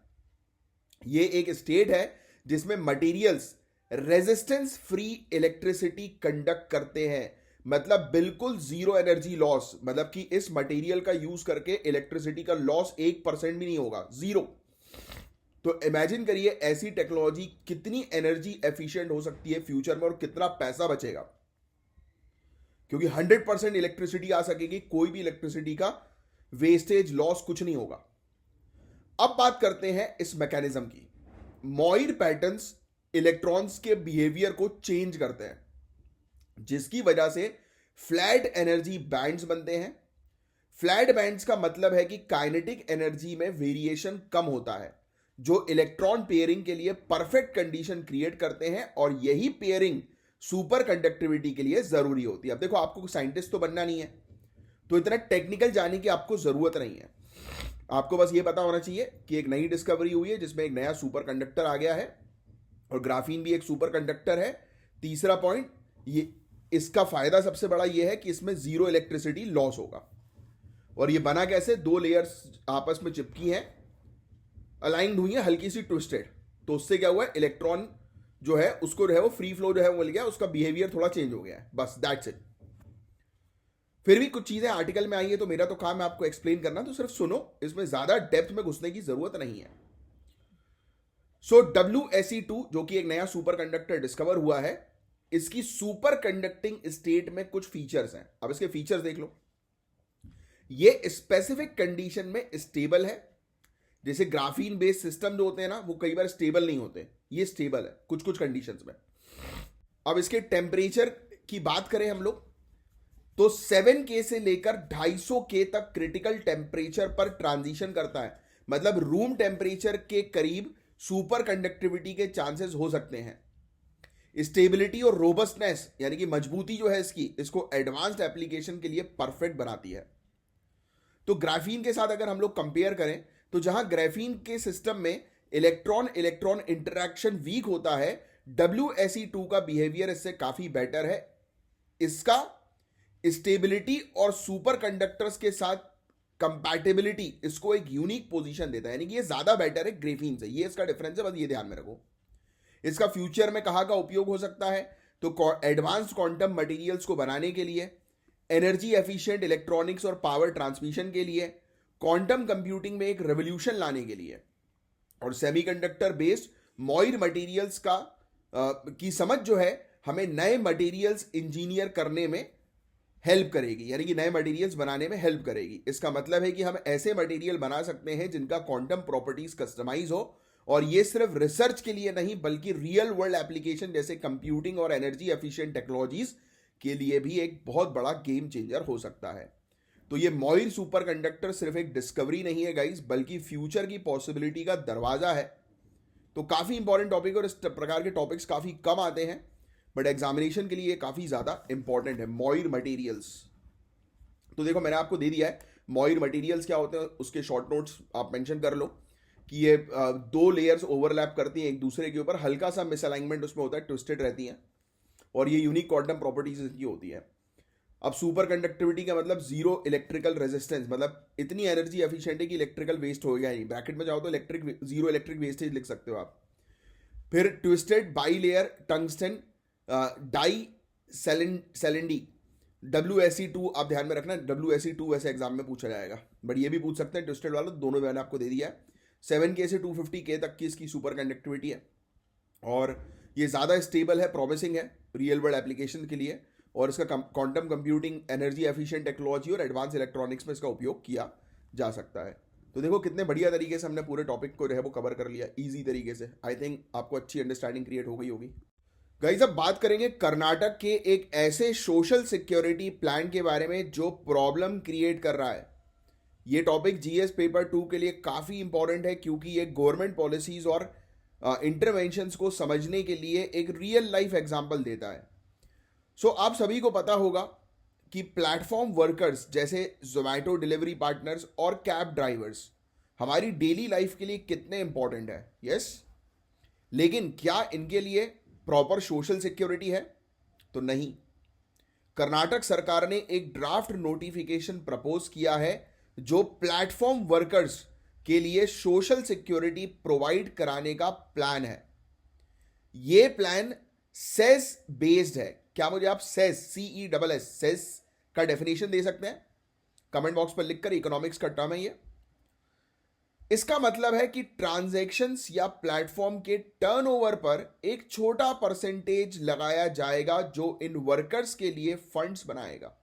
ये एक स्टेट है जिसमें materials resistance free electricity conduct करते हैं, मतलब बिल्कुल जीरो एनर्जी लॉस। मतलब कि इस मटेरियल का यूज करके इलेक्ट्रिसिटी का लॉस 1% भी नहीं होगा, जीरो। तो इमेजिन करिए ऐसी टेक्नोलॉजी कितनी एनर्जी एफिशिएंट हो सकती है फ्यूचर में और कितना पैसा बचेगा, क्योंकि 100% इलेक्ट्रिसिटी आ सकेगी, कोई भी इलेक्ट्रिसिटी का वेस्टेज लॉस कुछ नहीं होगा। अब बात करते हैं इस मैकेनिज्म की। मॉइर पैटर्न्स इलेक्ट्रॉन्स के बिहेवियर को चेंज करते हैं, जिसकी वजह से फ्लैट एनर्जी बैंड्स बनते हैं। फ्लैट बैंड्स का मतलब है कि काइनेटिक एनर्जी में वेरिएशन कम होता है, जो इलेक्ट्रॉन पेयरिंग के लिए परफेक्ट कंडीशन क्रिएट करते हैं, और यही पेयरिंग सुपर कंडक्टिविटी के लिए जरूरी होती है। अब देखो, आपको साइंटिस्ट तो बनना नहीं है, तो इतना टेक्निकल जाने की आपको जरूरत नहीं है। आपको बस ये पता होना चाहिए कि एक नई डिस्कवरी हुई है जिसमें एक नया सुपर कंडक्टर आ गया है, और ग्राफीन भी एक सुपर कंडक्टर है। तीसरा पॉइंट, ये इसका फायदा सबसे बड़ा ये है कि इसमें जीरो इलेक्ट्रिसिटी लॉस होगा। और ये बना कैसे? 2 लेयर्स आपस में चिपकी हैं, अलाइंड हुई है, हल्की सी ट्विस्टेड, तो उससे क्या हुआ है, इलेक्ट्रॉन जो है उसको जो है वो फ्री फ्लो जो है वो मिल गया, उसका बिहेवियर थोड़ा चेंज हो गया है, बस दैट्स इट। फिर भी कुछ चीजें आर्टिकल में आई है, तो मेरा तो काम है आपको एक्सप्लेन करना, तो सिर्फ सुनो, इसमें ज्यादा डेप्थ में घुसने की जरूरत नहीं है। सो WSE2 जो कि एक नया सुपर कंडक्टर डिस्कवर हुआ है, इसकी सुपर कंडक्टिंग स्टेट में कुछ फीचर्स हैं। अब इसके फीचर्स देख लो। ये स्पेसिफिक कंडीशन में स्टेबल है। जैसे ग्राफीन बेस्ड सिस्टम जो होते हैं ना, वो कई बार स्टेबल नहीं होते, ये स्टेबल है कुछ कुछ कंडीशंस में। अब इसके टेम्परेचर की बात करें हम लोग, तो 7K से लेकर 250K तक क्रिटिकल टेम्परेचर पर ट्रांजिशन करता है। मतलब रूम टेम्परेचर के करीब सुपर कंडक्टिविटी के चांसेस हो सकते हैं। स्टेबिलिटी और रोबस्टनेस यानी कि मजबूती जो है इसकी, इसको एडवांस्ड एप्लीकेशन के लिए परफेक्ट बनाती है। तो ग्राफीन के साथ अगर हम लोग कंपेयर करें, तो जहां ग्राफीन के सिस्टम में इलेक्ट्रॉन इलेक्ट्रॉन इंटरैक्शन वीक होता है, WSE2 का बिहेवियर इससे काफी बेटर है। इसका स्टेबिलिटी और सुपर कंडक्टर्स के साथ कंपैटिबिलिटी इसको एक यूनिक पोजीशन देता है, यानी कि ये ज्यादा बेटर है ग्राफीन से। ये इसका डिफरेंस है, बस ये ध्यान में रखो। इसका फ्यूचर में कहाँ का उपयोग हो सकता है, तो एडवांस्ड क्वांटम मटेरियल्स को बनाने के लिए, एनर्जी एफिशिएंट इलेक्ट्रॉनिक्स और पावर ट्रांसमिशन के लिए, क्वांटम कंप्यूटिंग में एक रेवोल्यूशन लाने के लिए, और सेमीकंडक्टर बेस्ड मॉइर मटेरियल्स की समझ जो है हमें नए मटेरियल्स इंजीनियर करने में हेल्प करेगी, यानी कि नए मटेरियल्स बनाने में हेल्प करेगी। इसका मतलब है कि हम ऐसे मटेरियल बना सकते हैं जिनका क्वांटम प्रॉपर्टीज कस्टमाइज हो, और ये सिर्फ रिसर्च के लिए नहीं बल्कि रियल वर्ल्ड एप्लीकेशन जैसे कंप्यूटिंग और एनर्जी एफिशिएंट टेक्नोलॉजीज के लिए भी एक बहुत बड़ा गेम चेंजर हो सकता है। तो ये मॉइर सुपर कंडक्टर सिर्फ एक डिस्कवरी नहीं है गाइस, बल्कि फ्यूचर की पॉसिबिलिटी का दरवाजा है। तो काफी इंपॉर्टेंट टॉपिक, और इस प्रकार के टॉपिक्स काफी कम आते हैं, बट एग्जामिनेशन के लिए काफी ज्यादा इंपॉर्टेंट है। मॉइर मटेरियल्स, तो देखो मैंने आपको दे दिया है मॉइर मटेरियल्स क्या होते हैं, उसके शॉर्ट नोट्स आप मेंशन कर लो कि ये दो लेयर्स ओवरलैप करती हैं एक दूसरे के ऊपर, हल्का सा मिसअलाइनमेंट उसमें होता है, ट्विस्टेड रहती हैं, और ये यूनिक क्वांटम प्रॉपर्टीज इनकी होती है। अब सुपर कंडक्टिविटी का मतलब जीरो इलेक्ट्रिकल रेजिस्टेंस, मतलब इतनी एनर्जी एफिशिएंट है कि इलेक्ट्रिकल वेस्ट हो गया नहीं, ब्रैकेट में जाओ तो जीरो इलेक्ट्रिक वेस्टेज लिख सकते हो आप। फिर twisted bilayer tungsten diselenide WSE2, आप ध्यान में रखना WSE2 वैसे एग्जाम में पूछा जाएगा, बट ये भी पूछ सकते हैं ट्विस्टेड वाला, दोनों मैंने आपको दे दिया है। 7K से 250K तक की इसकी सुपर कंडक्टिविटी है, और ये ज़्यादा स्टेबल है, प्रॉमिसिंग है रियल वर्ल्ड एप्लीकेशन के लिए, और इसका quantum computing, energy efficient technology और एडवांस इलेक्ट्रॉनिक्स में इसका उपयोग किया जा सकता है। तो देखो कितने बढ़िया तरीके से हमने पूरे टॉपिक को जो है वो कवर कर लिया इजी तरीके से। आई थिंक आपको अच्छी अंडरस्टैंडिंग क्रिएट हो गई होगी। गाइस अब बात करेंगे कर्नाटक के एक ऐसे सोशल सिक्योरिटी प्लान के बारे में जो प्रॉब्लम क्रिएट कर रहा है। ये टॉपिक जीएस पेपर 2 के लिए काफ़ी इंपॉर्टेंट है, क्योंकि ये गवर्नमेंट पॉलिसीज और इंटरवेंशंस को समझने के लिए एक रियल लाइफ एग्जाम्पल देता है। सो आप सभी को पता होगा कि प्लेटफॉर्म वर्कर्स जैसे जोमैटो डिलीवरी पार्टनर्स और कैब ड्राइवर्स हमारी डेली लाइफ के लिए कितने इंपॉर्टेंट है। यस, लेकिन क्या इनके लिए प्रॉपर सोशल सिक्योरिटी है? तो नहीं। कर्नाटक सरकार ने एक ड्राफ्ट नोटिफिकेशन प्रपोज किया है जो प्लेटफॉर्म वर्कर्स के लिए सोशल सिक्योरिटी प्रोवाइड कराने का प्लान है। यह प्लान सेस बेस्ड है। क्या मुझे आप सेस CESS सेस का डेफिनेशन दे सकते हैं? कमेंट बॉक्स पर लिखकर, इकोनॉमिक्स का टर्म है ये। इसका मतलब है कि ट्रांजैक्शंस या प्लेटफॉर्म के टर्नओवर पर एक छोटा परसेंटेज लगाया जाएगा जो इन वर्कर्स के लिए फंड्स बनाएगा।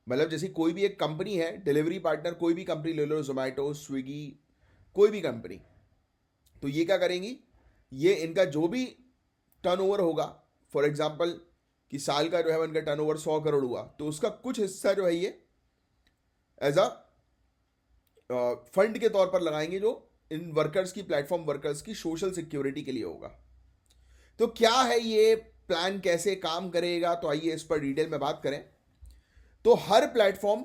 मतलब जैसे कोई भी एक कंपनी है, डिलीवरी पार्टनर, कोई भी कंपनी ले लो, जोमैटो, स्विगी, कोई भी कंपनी, तो ये क्या करेंगी, ये इनका जो भी टर्नओवर होगा, फॉर एग्जांपल कि साल का जो है उनका टर्नओवर 100 करोड़ हुआ, तो उसका कुछ हिस्सा जो है ये एज अ फंड के तौर पर लगाएंगे जो इन वर्कर्स की, प्लेटफॉर्म वर्कर्स की सोशल सिक्योरिटी के लिए होगा। तो क्या है ये प्लान, कैसे काम करेगा, तो आइए इस पर डिटेल में बात करें। तो हर प्लेटफॉर्म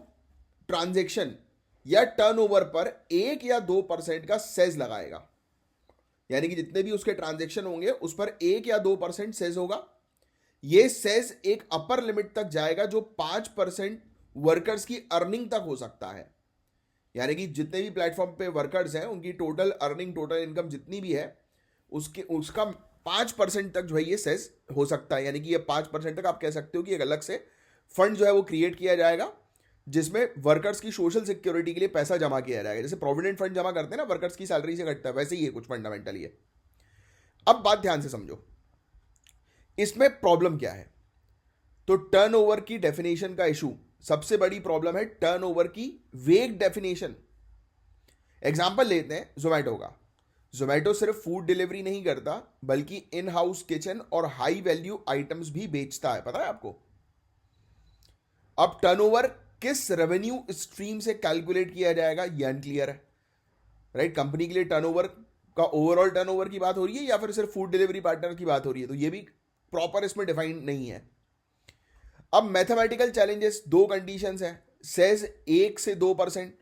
ट्रांजैक्शन या टर्नओवर पर 1 या 2% का सेज लगाएगा, यानी कि जितने भी उसके ट्रांजैक्शन होंगे उस पर 1 या 2% सेज होगा। यह सेज एक अपर लिमिट तक जाएगा जो 5% वर्कर्स की अर्निंग तक हो सकता है। यानी कि जितने भी प्लेटफॉर्म पे वर्कर्स हैं उनकी टोटल अर्निंग, टोटल इनकम जितनी भी है उसका 5% तक जो है ये सेस हो सकता है। यानी कि ये 5% तक आप कह सकते हो कि एक अलग से फंड जो है वो क्रिएट किया जाएगा जिसमें वर्कर्स की सोशल सिक्योरिटी के लिए पैसा जमा किया जाएगा। जैसे प्रोविडेंट फंड जमा करते हैं ना, वर्कर्स की सैलरी से कटता है, वैसे ही है कुछ फंडामेंटली है। अब बात ध्यान से समझो, इसमें प्रॉब्लम क्या है। तो टर्नओवर की डेफिनेशन का इशू, सबसे बड़ी प्रॉब्लम है टर्नओवर की वेग डेफिनेशन। एग्जांपल लेते हैं जोमैटो का। जोमैटो सिर्फ फूड डिलीवरी नहीं करता बल्कि इन हाउस किचन और हाई वैल्यू आइटम्स भी बेचता है, पता है आपको। अब टर्नओवर किस रेवेन्यू स्ट्रीम से कैलकुलेट किया जाएगा ये अनक्लियर है, राइट। कंपनी के लिए टर्नओवर का ओवरऑल टर्नओवर की बात हो रही है या फिर सिर्फ फूड डिलीवरी पार्टनर की बात हो रही है, तो ये भी प्रॉपर इसमें डिफाइंड नहीं है। अब मैथमेटिकल चैलेंजेस, 2 कंडीशंस हैं। सेज 1 से 2%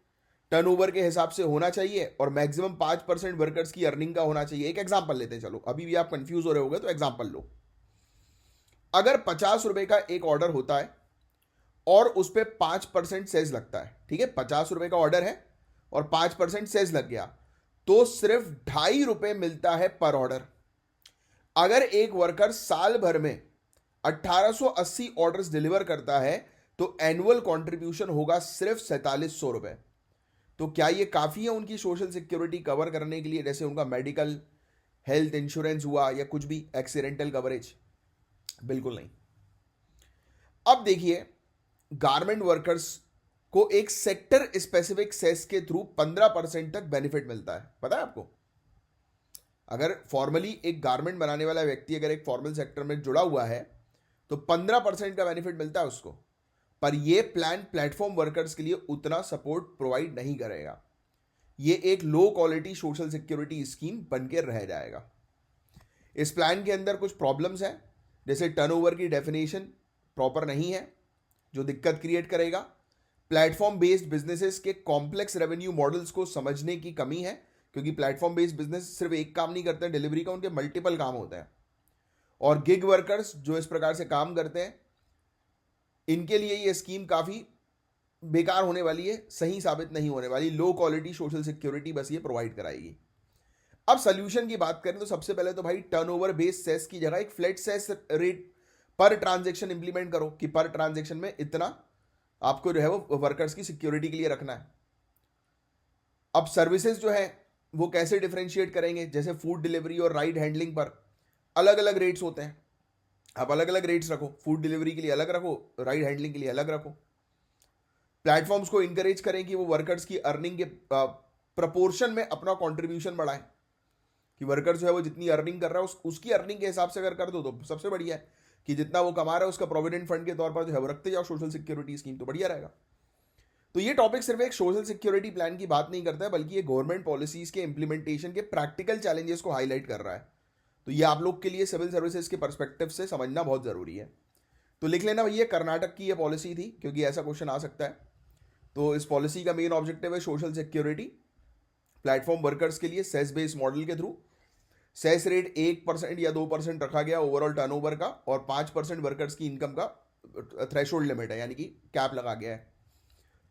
टर्नओवर के हिसाब से होना चाहिए और मैक्सिमम 5% वर्कर्स की अर्निंग का होना चाहिए। एक एग्जांपल लेते हैं, चलो अभी भी आप कंफ्यूज हो रहे होगे तो एग्जांपल लो। अगर 50 रुपए का एक ऑर्डर होता है और उस पर 5% सेज लगता है, ठीक है, 50 रुपए का ऑर्डर है और 5% सेज लग गया, तो सिर्फ 2.5 रुपए मिलता है पर ऑर्डर। अगर एक वर्कर साल भर में 1880 ऑर्डर्स डिलीवर करता है तो एनुअल कंट्रीब्यूशन होगा सिर्फ 4700 रुपए। तो क्या ये काफी है उनकी सोशल सिक्योरिटी कवर करने के लिए, जैसे उनका मेडिकल हेल्थ इंश्योरेंस हुआ या कुछ भी एक्सीडेंटल कवरेज? बिल्कुल नहीं। अब देखिए, गारमेंट वर्कर्स को एक सेक्टर स्पेसिफिक सेस के थ्रू 15% तक बेनिफिट मिलता है, पता है आपको? अगर फॉर्मली एक गारमेंट बनाने वाला व्यक्ति अगर एक फॉर्मल सेक्टर में जुड़ा हुआ है तो 15% का बेनिफिट मिलता है उसको। पर यह प्लान प्लेटफॉर्म वर्कर्स के लिए उतना सपोर्ट प्रोवाइड नहीं करेगा। यह एक low quality social security scheme बनकर रह जाएगा। इस प्लान के अंदर कुछ प्रॉब्लम्स हैं, जैसे टर्नओवर की डेफिनेशन प्रॉपर नहीं है जो दिक्कत क्रिएट करेगा। प्लेटफॉर्म बेस्ड बिजनेसेस के कॉम्प्लेक्स रेवेन्यू मॉडल्स को समझने की कमी है, क्योंकि प्लेटफॉर्म बेस्ड बिजनेस सिर्फ एक काम नहीं करते हैं डिलीवरी का, उनके मल्टीपल काम होते हैं। और गिग वर्कर्स जो इस प्रकार से काम करते हैं, इनके लिए ये स्कीम काफी बेकार होने वाली है, सही साबित नहीं होने वाली। लो क्वालिटी सोशल सिक्योरिटी बस ये प्रोवाइड कराएगी। अब सोल्यूशन की बात करें तो सबसे पहले तो भाई टर्नओवर बेस्ड सेस की जगह एक फ्लैट सेस रेट पर ट्रांजैक्शन इंप्लीमेंट करो कि पर ट्रांजैक्शन में इतना आपको जो है वो वर्कर्स की सिक्योरिटी के लिए रखना है। अब सर्विसेज जो है वो कैसे डिफरेंशिएट करेंगे, जैसे फूड डिलीवरी और राइड हैंडलिंग पर अलग अलग रेट्स होते हैं। आप अलग अलग रेट्स रखो, फूड डिलीवरी के लिए अलग रखो, राइड हैंडलिंग के लिए अलग रखो। प्लेटफॉर्म्स को इंकरेज करें कि वो वर्कर्स की अर्निंग के प्रपोर्शन में अपना कॉन्ट्रीब्यूशन बढ़ाएं, कि वर्कर जो है वो जितनी अर्निंग कर रहा है उसकी अर्निंग के हिसाब से अगर कर दो तो सबसे बढ़िया है, कि जितना वो कमा रहा है उसका प्रोविडेंट फंड के तौर पर जो है वो रखते जाओ सोशल सिक्योरिटी स्कीम, तो बढ़िया रहेगा। तो ये टॉपिक सिर्फ एक सोशल सिक्योरिटी प्लान की बात नहीं करता है, बल्कि ये गवर्नमेंट पॉलिसीज के इंप्लीमेंटेशन के प्रैक्टिकल चैलेंजेस को हाईलाइट कर रहा है। तो ये आप लोग के लिए सिविल सर्विसेज के पर्सपेक्टिव से समझना बहुत जरूरी है। तो लिख लेना भैया, कर्नाटक की ये पॉलिसी थी, क्योंकि ऐसा क्वेश्चन आ सकता है। तो इस पॉलिसी का मेन ऑब्जेक्टिव है सोशल सिक्योरिटी प्लेटफॉर्म वर्कर्स के लिए सेस बेस्ड मॉडल के थ्रू। सेस रेट 1% या 2% रखा गया ओवरऑल टर्नओवर का, और 5% वर्कर्स की इनकम का थ्रेशोल्ड लिमिट है, यानी कि कैप लगा गया है।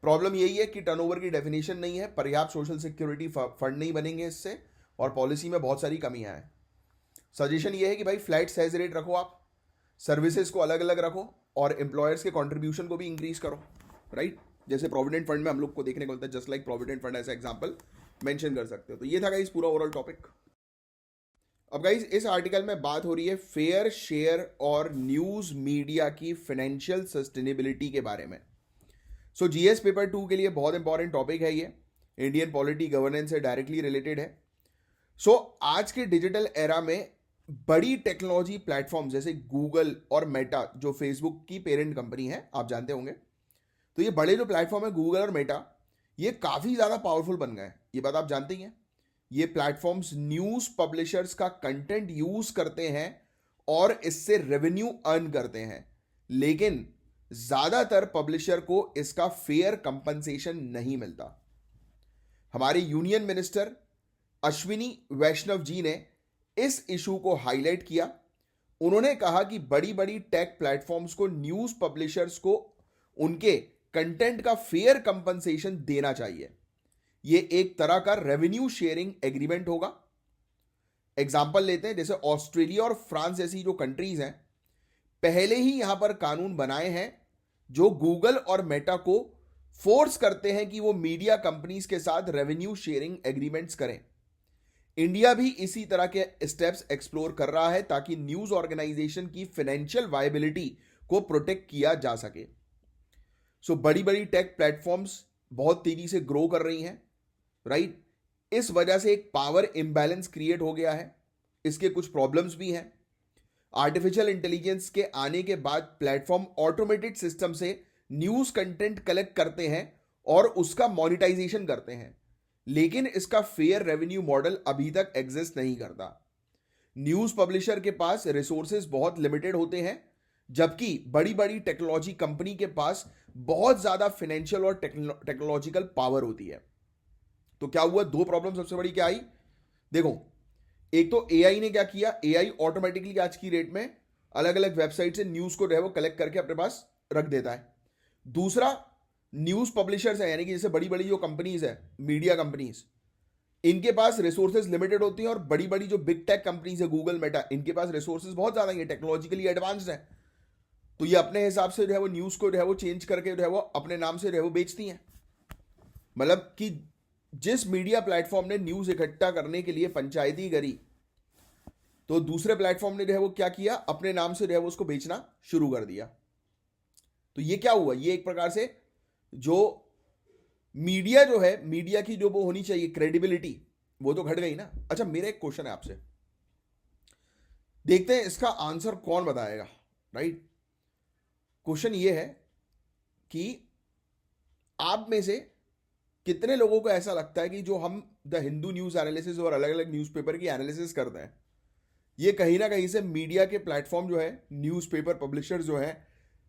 प्रॉब्लम यही है कि टर्नओवर की डेफिनेशन नहीं है, पर्याप्त सोशल सिक्योरिटी फंड नहीं बनेंगे इससे, और पॉलिसी में बहुत सारी कमियां हैं। सजेशन ये है कि भाई फ्लैट सेस रेट रखो, आप सर्विसेज को अलग अलग रखो, और एम्प्लॉयर्स के कंट्रीब्यूशन को भी इंक्रीज करो, राइट? जैसे प्रोविडेंट फंड में हम लोग को देखने को मिलता है, जस्ट लाइक प्रोविडेंट फंड, ऐसा एग्जांपल मेंशन कर सकते हो। तो ये था गाइस पूरा ओवरऑल टॉपिक। अब गाइस इस आर्टिकल में बात हो रही है फेयर शेयर और न्यूज मीडिया की फाइनेंशियल सस्टेनेबिलिटी के बारे में। सो जीएस पेपर 2 के लिए बहुत इंपॉर्टेंट टॉपिक है ये, इंडियन पॉलिटी गवर्नेंस से डायरेक्टली रिलेटेड है। सो आज के डिजिटल एरा में बड़ी टेक्नोलॉजी प्लेटफॉर्म जैसे गूगल और मेटा, जो फेसबुक की पेरेंट कंपनी है, आप जानते होंगे, तो ये बड़े जो प्लेटफॉर्म है गूगल और मेटा, ये काफी ज्यादा पावरफुल बन गए, ये बात आप जानते ही हैं। ये प्लेटफॉर्म्स न्यूज पब्लिशर्स का कंटेंट यूज करते हैं और इससे रेवेन्यू अर्न करते हैं, लेकिन ज्यादातर पब्लिशर को इसका फेयर कंपनसेशन नहीं मिलता। हमारे यूनियन मिनिस्टर अश्विनी वैष्णव जी ने इस इशू को हाईलाइट किया। उन्होंने कहा कि बड़ी बड़ी टेक प्लेटफॉर्म्स को न्यूज पब्लिशर्स को उनके कंटेंट का फेयर कंपनसेशन देना चाहिए। यह एक तरह का रेवेन्यू शेयरिंग एग्रीमेंट होगा। एग्जाम्पल लेते हैं, जैसे ऑस्ट्रेलिया और फ्रांस जैसी जो कंट्रीज हैं, पहले ही यहां पर कानून बनाए हैं जो गूगल और मेटा को फोर्स करते हैं कि वो मीडिया कंपनीज के साथ रेवेन्यू शेयरिंग एग्रीमेंट्स करें। इंडिया भी इसी तरह के स्टेप्स एक्सप्लोर कर रहा है ताकि न्यूज ऑर्गेनाइजेशन की फाइनेंशियल वायबिलिटी को प्रोटेक्ट किया जा सके। सो बड़ी बड़ी टेक प्लेटफॉर्म्स बहुत तेजी से ग्रो कर रही हैं, राइट? इस वजह से एक पावर इंबैलेंस क्रिएट हो गया है। इसके कुछ प्रॉब्लम्स भी हैं। आर्टिफिशियल इंटेलिजेंस के आने के बाद प्लेटफॉर्म ऑटोमेटेड सिस्टम से न्यूज कंटेंट कलेक्ट करते हैं और उसका मॉनिटाइजेशन करते हैं, लेकिन इसका फेयर रेवेन्यू मॉडल अभी तक एग्जिस्ट नहीं करता। न्यूज पब्लिशर के पास रिसोर्सेज बहुत लिमिटेड होते हैं, जबकि बड़ी बड़ी टेक्नोलॉजी कंपनी के पास बहुत ज्यादा फाइनेंशियल और टेक्नोलॉजिकल पावर होती है। तो क्या हुआ, दो प्रॉब्लम सबसे बड़ी क्या आई? देखो, एक तो एआई ने क्या किया, एआई ऑटोमेटिकली आज की रेट में अलग अलग वेबसाइट से न्यूज को जो है वो कलेक्ट करके अपने पास रख देता है। दूसरा, न्यूज पब्लिशर्स है, यानी कि जैसे बड़ी बड़ी जो कंपनीज है, मीडिया कंपनीज, इनके पास रिसोर्सेज लिमिटेड होती हैं, और बड़ी बड़ी जो बिग टेक कंपनीज है गूगल मेटा, इनके पास रिसोर्सेज बहुत ज्यादा है, टेक्नोलॉजिकली एडवांस्ड है, तो ये अपने हिसाब से जो है वो न्यूज़ को जो है वो चेंज करके जो है वो अपने नाम से जो है वो बेचती हैं। मतलब कि जिस मीडिया प्लेटफॉर्म ने न्यूज़ इकट्ठा करने के लिए पंचायती करी, तो दूसरे प्लेटफॉर्म ने जो है वो क्या किया, अपने नाम से जो है वो उसको बेचना शुरू कर दिया। तो ये क्या हुआ, ये एक प्रकार से जो मीडिया जो है, मीडिया की जो वो होनी चाहिए क्रेडिबिलिटी, वो तो घट गई ना। अच्छा, मेरा एक क्वेश्चन है आपसे, देखते हैं इसका आंसर कौन बताएगा। राइट, क्वेश्चन ये है कि आप में से कितने लोगों को ऐसा लगता है कि जो हम द हिंदू न्यूज एनालिसिस और अलग अलग न्यूज़पेपर की एनालिसिस करते हैं, ये कहीं ना कहीं से मीडिया के प्लेटफॉर्म जो है, न्यूज़पेपर पब्लिशर जो है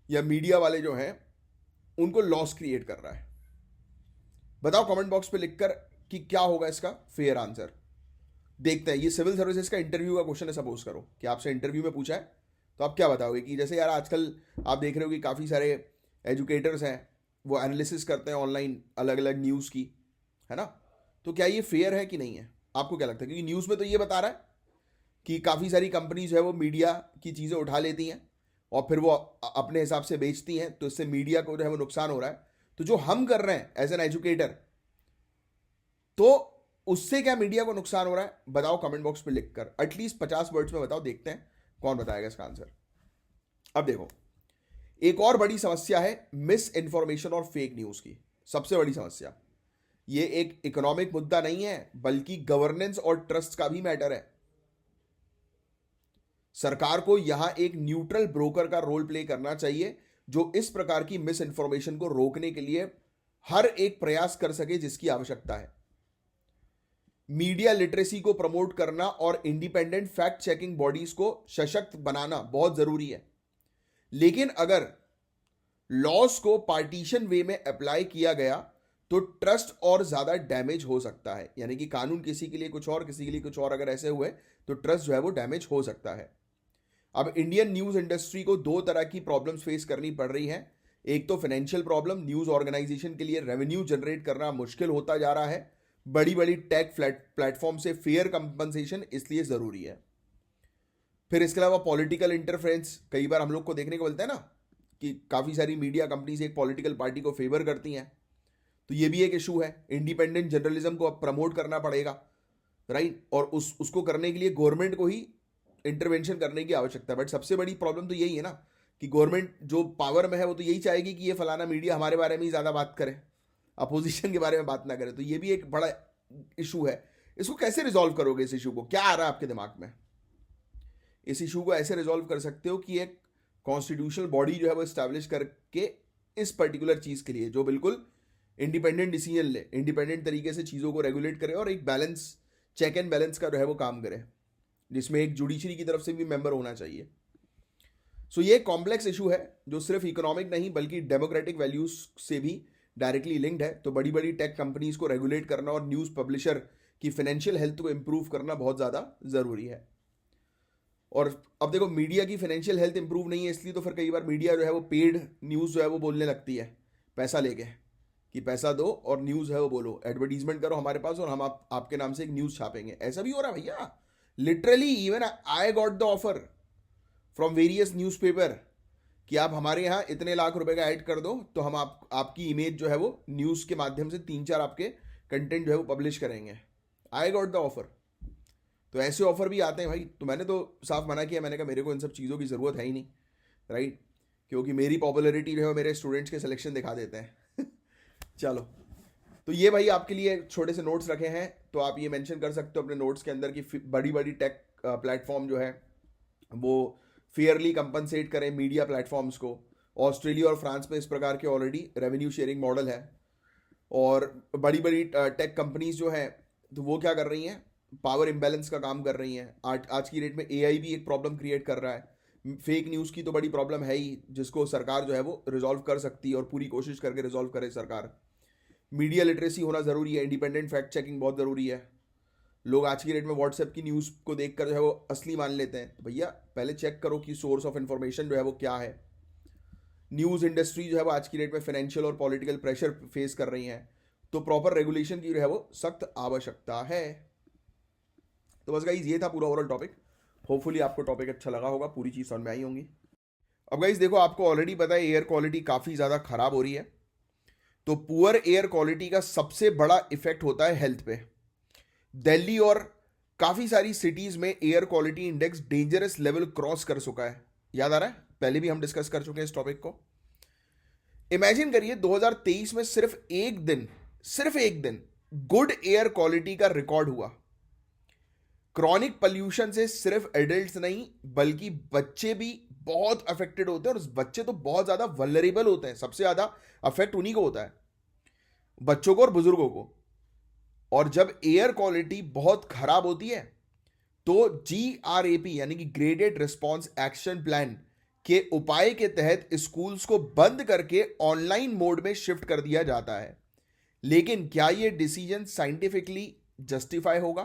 या मीडिया वाले जो हैं, उनको लॉस क्रिएट कर रहा है? बताओ कमेंट बॉक्स पे लिखकर कि क्या होगा इसका फेयर आंसर। देखते हैं, ये सिविल सर्विसेज का इंटरव्यू का क्वेश्चन है। सपोज करो कि आपसे इंटरव्यू में पूछा है, तो आप क्या बताओगे कि जैसे यार आजकल आप देख रहे हो कि काफ़ी सारे एजुकेटर्स हैं, वो एनालिसिस करते हैं ऑनलाइन अलग अलग न्यूज़ की, है ना? तो क्या ये फेयर है कि नहीं है? आपको क्या लगता है? क्योंकि न्यूज़ में तो ये बता रहा है कि काफ़ी सारी कंपनीज है वो मीडिया की चीज़ें उठा लेती हैं और फिर वो अपने हिसाब से बेचती हैं, तो इससे मीडिया को जो है वो नुकसान हो रहा है। तो जो हम कर रहे हैं एज एन एजुकेटर, तो उससे क्या मीडिया को नुकसान हो रहा है? बताओ कमेंट बॉक्स में लिखकर, एटलीस्ट 50 वर्ड्स में बताओ, देखते हैं कौन बताएगा इसका आंसर। अब देखो, एक और बड़ी समस्या है मिस इंफॉर्मेशन और फेक न्यूज की। सबसे बड़ी समस्या ये एक इकोनॉमिक मुद्दा नहीं है, बल्कि गवर्नेंस और ट्रस्ट का भी मैटर है। सरकार को यहां एक न्यूट्रल ब्रोकर का रोल प्ले करना चाहिए, जो इस प्रकार की मिस इंफॉर्मेशन को रोकने के लिए हर एक प्रयास कर सके जिसकी आवश्यकता है। मीडिया लिटरेसी को प्रमोट करना और इंडिपेंडेंट फैक्ट चेकिंग बॉडीज को सशक्त बनाना बहुत जरूरी है। लेकिन अगर लॉस को पार्टीशन वे में अप्लाई किया गया तो ट्रस्ट और ज्यादा डैमेज हो सकता है। यानी कि कानून किसी के लिए कुछ और, किसी के लिए कुछ और, अगर ऐसे हुए तो ट्रस्ट जो है वो डैमेज हो सकता है। अब इंडियन न्यूज इंडस्ट्री को दो तरह की प्रॉब्लम्स फेस करनी पड़ रही हैं। एक तो फाइनेंशियल प्रॉब्लम, न्यूज ऑर्गेनाइजेशन के लिए रेवेन्यू जनरेट करना मुश्किल होता जा रहा है। बड़ी बड़ी टेक प्लेटफॉर्म से फेयर कंपनसेशन इसलिए जरूरी है। फिर इसके अलावा पॉलिटिकल इंटरफेरेंस, कई बार हम लोग को देखने को मिलता है ना कि काफ़ी सारी मीडिया कंपनीज एक पॉलिटिकल पार्टी को फेवर करती हैं, तो ये भी एक इशू है। इंडिपेंडेंट जर्नलिज्म को अब प्रमोट करना पड़ेगा, राइट, और उसको करने के लिए गवर्नमेंट को ही इंटरवेंशन करने की आवश्यकता है। बट सबसे बड़ी प्रॉब्लम तो यही है ना कि गवर्नमेंट जो पावर में है वो तो यही चाहेगी कि ये फलाना मीडिया हमारे बारे में ही ज़्यादा बात करे, अपोजिशन के बारे में बात ना करे। तो ये भी एक बड़ा इशू है। इसको कैसे रिजॉल्व करोगे? इस इशू को क्या आ रहा है आपके दिमाग में? इस इशू को ऐसे रिजॉल्व कर सकते हो कि एक कॉन्स्टिट्यूशनल बॉडी जो है वो इस्टेब्लिश करके इस पर्टिकुलर चीज़ के लिए जो बिल्कुल इंडिपेंडेंट डिसीजन ले, इंडिपेंडेंट तरीके से चीज़ों को रेगुलेट करे और एक बैलेंस, चेक एंड बैलेंस का जो है वो काम करे, जिसमें एक जुडिशरी की तरफ से भी मेंबर होना चाहिए। सो ये कॉम्प्लेक्स इशू है जो सिर्फ इकोनॉमिक नहीं बल्कि डेमोक्रेटिक वैल्यूज से भी डायरेक्टली लिंक्ड है। तो बड़ी बड़ी टेक कंपनीज को रेगुलेट करना और न्यूज़ पब्लिशर की फाइनेंशियल हेल्थ को इंप्रूव करना बहुत ज़्यादा ज़रूरी है। और अब देखो, मीडिया की फाइनेंशियल हेल्थ इंप्रूव नहीं है, इसलिए तो फिर कई बार मीडिया जो है वो पेड न्यूज़ जो है वो बोलने लगती है, पैसा लेके कि पैसा दो और न्यूज़ है वो बोलो, एडवर्टीजमेंट करो हमारे पास और हम आपके नाम से एक न्यूज़ छापेंगे। ऐसा भी हो रहा है भैया, literally even I got the offer from various newspaper कि आप हमारे यहाँ इतने लाख रुपए का ऐड कर दो तो हम आपकी इमेज जो है वो न्यूज़ के माध्यम से 3-4 आपके कंटेंट जो है वो पब्लिश करेंगे। I got the offer. तो ऐसे ऑफर भी आते हैं भाई। तो मैंने तो साफ मना किया, मैंने कहा मेरे को इन सब चीज़ों की ज़रूरत है ही नहीं, राइट, क्योंकि मेरी पॉपुलैरिटी जो है मेरे स्टूडेंट्स के सिलेक्शन दिखा देते हैं। चलो, तो ये भाई आपके लिए छोटे से नोट्स रखे हैं, तो आप ये मेंशन कर सकते हो अपने नोट्स के अंदर कि बड़ी बड़ी टेक प्लेटफॉर्म जो है वो फेयरली कंपनसेट करें मीडिया प्लेटफॉर्म्स को। ऑस्ट्रेलिया और फ्रांस में इस प्रकार के ऑलरेडी रेवेन्यू शेयरिंग मॉडल है। और बड़ी बड़ी टेक कंपनीज जो हैं तो वो क्या कर रही हैं, पावर इम्बैलेंस का काम कर रही हैं। आज की डेट में एआई भी एक प्रॉब्लम क्रिएट कर रहा है। फेक न्यूज़ की तो बड़ी प्रॉब्लम है ही, जिसको सरकार जो है वो रिजॉल्व कर सकती है और पूरी कोशिश करके रिजॉल्व करे सरकार। मीडिया लिटरेसी होना ज़रूरी है, इंडिपेंडेंट फैक्ट चेकिंग बहुत ज़रूरी है। लोग आज की डेट में व्हाट्सएप की न्यूज़ को देखकर जो है वो असली मान लेते हैं। तो भैया पहले चेक करो कि सोर्स ऑफ इन्फॉर्मेशन जो है वो क्या है। न्यूज़ इंडस्ट्री जो है वो आज की डेट में फाइनेंशियल और पॉलिटिकल प्रेशर फेस कर रही हैं, तो प्रॉपर रेगुलेशन की जो है वो सख्त आवश्यकता है। तो बस गाइस, ये था पूरा ओवरऑल टॉपिक। होपफुली आपको टॉपिक अच्छा लगा होगा, पूरी चीज़ समझ में आई होंगी। अब गाइस देखो, आपको ऑलरेडी पता है एयर क्वालिटी काफी ज्यादा खराब हो रही है। तो पुअर एयर क्वालिटी का सबसे बड़ा इफेक्ट होता है हेल्थ पे। दिल्ली और काफी सारी सिटीज में air quality index dangerous level cross कर चुका है। याद आ रहा है, पहले भी हम डिस्कस कर चुके हैं इस टॉपिक को। इमेजिन करिए 2023 में सिर्फ एक दिन गुड एयर क्वालिटी का रिकॉर्ड हुआ। क्रॉनिक पोल्यूशन से सिर्फ एडल्ट्स नहीं बल्कि बच्चे भी बहुत अफेक्टेड होते हैं, और बच्चे तो बहुत ज्यादा वल्नरेबल होते हैं। सबसे ज्यादा अफेक्ट उन्हीं को होता है, बच्चों को और बुजुर्गों को। और जब एयर क्वालिटी बहुत खराब होती है तो GRAP यानी कि ग्रेडेड रिस्पॉन्स एक्शन प्लान के उपाय के तहत स्कूल्स को बंद करके ऑनलाइन मोड में शिफ्ट कर दिया जाता है। लेकिन क्या यह डिसीजन साइंटिफिकली जस्टिफाई होगा?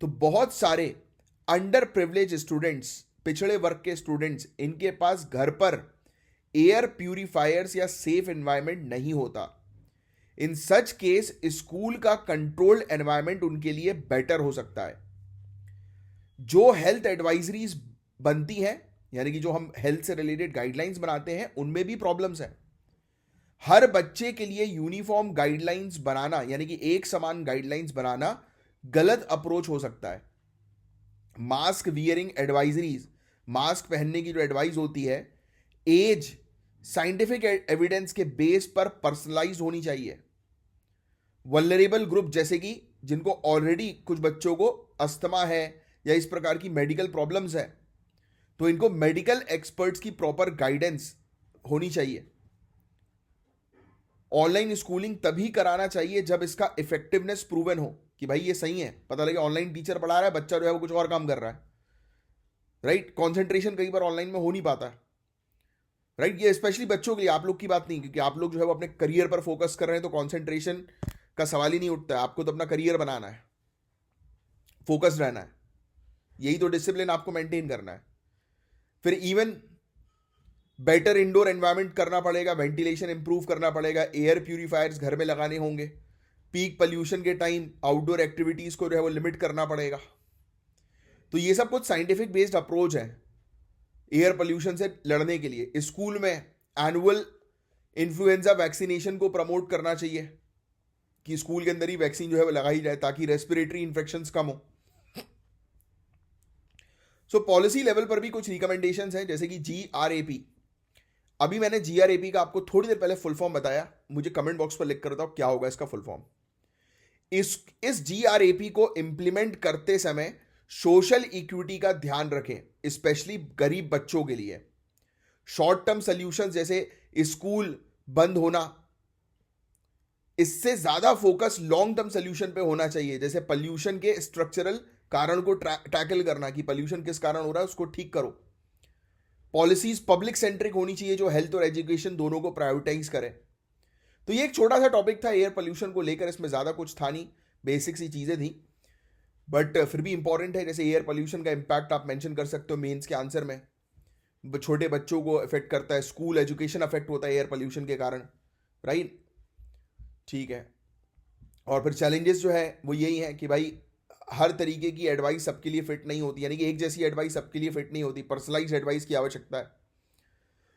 तो बहुत सारे अंडर प्रिविलेज स्टूडेंट्स, पिछड़े वर्ग के स्टूडेंट्स, इनके पास घर पर एयर प्यूरिफायर्स या सेफ एनवायरनमेंट नहीं होता। इन सच केस स्कूल का कंट्रोल्ड एनवायरनमेंट उनके लिए बेटर हो सकता है। जो हेल्थ एडवाइजरीज बनती हैं, यानी कि जो हम हेल्थ से रिलेटेड गाइडलाइंस बनाते हैं, उनमें भी प्रॉब्लम्स हैं। हर बच्चे के लिए यूनिफॉर्म गाइडलाइंस बनाना, यानी कि एक समान गाइडलाइंस बनाना गलत अप्रोच हो सकता है। मास्क वियरिंग एडवाइजरीज, मास्क पहनने की जो एडवाइस होती है, एज साइंटिफिक एविडेंस के बेस पर पर्सनलाइज होनी चाहिए। वल्नरेबल ग्रुप जैसे कि जिनको ऑलरेडी कुछ बच्चों को अस्थमा है या इस प्रकार की मेडिकल प्रॉब्लम्स है, तो इनको मेडिकल एक्सपर्ट्स की प्रॉपर गाइडेंस होनी चाहिए। ऑनलाइन स्कूलिंग तभी कराना चाहिए जब इसका इफेक्टिवनेस प्रूवन हो कि भाई ये सही है। पता लगे ऑनलाइन टीचर पढ़ा रहा है, बच्चा जो है वो कुछ और काम कर रहा है, राइट। कंसंट्रेशन कई बार ऑनलाइन में हो नहीं पाता, राइट। ये स्पेशली बच्चों के लिए, आप लोग की बात नहीं, क्योंकि आप लोग जो है वो अपने करियर पर फोकस कर रहे हैं, तो कंसंट्रेशन का सवाल ही नहीं उठता है। आपको तो अपना करियर बनाना है, फोकस रहना है, यही तो डिसिप्लिन आपको मेंटेन करना है। फिर इवन बेटर इंडोर एनवायरनमेंट करना पड़ेगा, वेंटिलेशन इंप्रूव करना पड़ेगा, एयर प्यूरिफायर्स घर में लगाने होंगे, पीक पोल्यूशन के टाइम आउटडोर एक्टिविटीज को जो है वो लिमिट करना पड़ेगा। तो ये सब कुछ साइंटिफिक बेस्ड अप्रोच है एयर पोल्यूशन से लड़ने के लिए। स्कूल में एनुअल इन्फ्लुएंजा वैक्सीनेशन को प्रमोट करना चाहिए कि स्कूल के अंदर ही वैक्सीन जो है वो लगाई जाए ताकि रेस्पिरेटरी इंफेक्शंस कम हो। सो पॉलिसी लेवल पर भी कुछ रिकमेंडेशंस हैं, जैसे कि GRAP। अभी मैंने GRAP का आपको थोड़ी देर पहले फुल फॉर्म बताया, मुझे कमेंट बॉक्स पर लिख कर बताओ क्या होगा इसका फुल फॉर्म। इस GRAP को इंप्लीमेंट करते समय सोशल इक्विटी का ध्यान रखें, स्पेशली गरीब बच्चों के लिए। शॉर्ट टर्म सॉल्यूशंस जैसे स्कूल बंद होना, इससे ज्यादा फोकस लॉन्ग टर्म सॉल्यूशन पे होना चाहिए, जैसे पोल्यूशन के स्ट्रक्चरल कारण को टैकल करना कि पोल्यूशन किस कारण हो रहा है, उसको ठीक करो। पॉलिसीज पब्लिक सेंट्रिक होनी चाहिए जो हेल्थ और एजुकेशन दोनों को प्रायोरिटाइज करें। तो ये एक छोटा सा टॉपिक था एयर पोल्यूशन को लेकर, इसमें ज्यादा कुछ था नहीं, बेसिक सी चीजें थी, बट फिर भी इंपॉर्टेंट है। जैसे एयर पोल्यूशन का इंपैक्ट आप मेंशन कर सकते हो मेंस के आंसर में। छोटे बच्चों को इफेक्ट करता है, स्कूल एजुकेशन अफेक्ट होता है एयर पोल्यूशन के कारण, राइट। ठीक है। और फिर चैलेंजेस जो है वो यही है कि भाई हर तरीके की एडवाइस सबके लिए फिट नहीं होती, यानी कि एक जैसी एडवाइस सबके लिए फिट नहीं होती, पर्सनलाइज्ड एडवाइस की आवश्यकता है।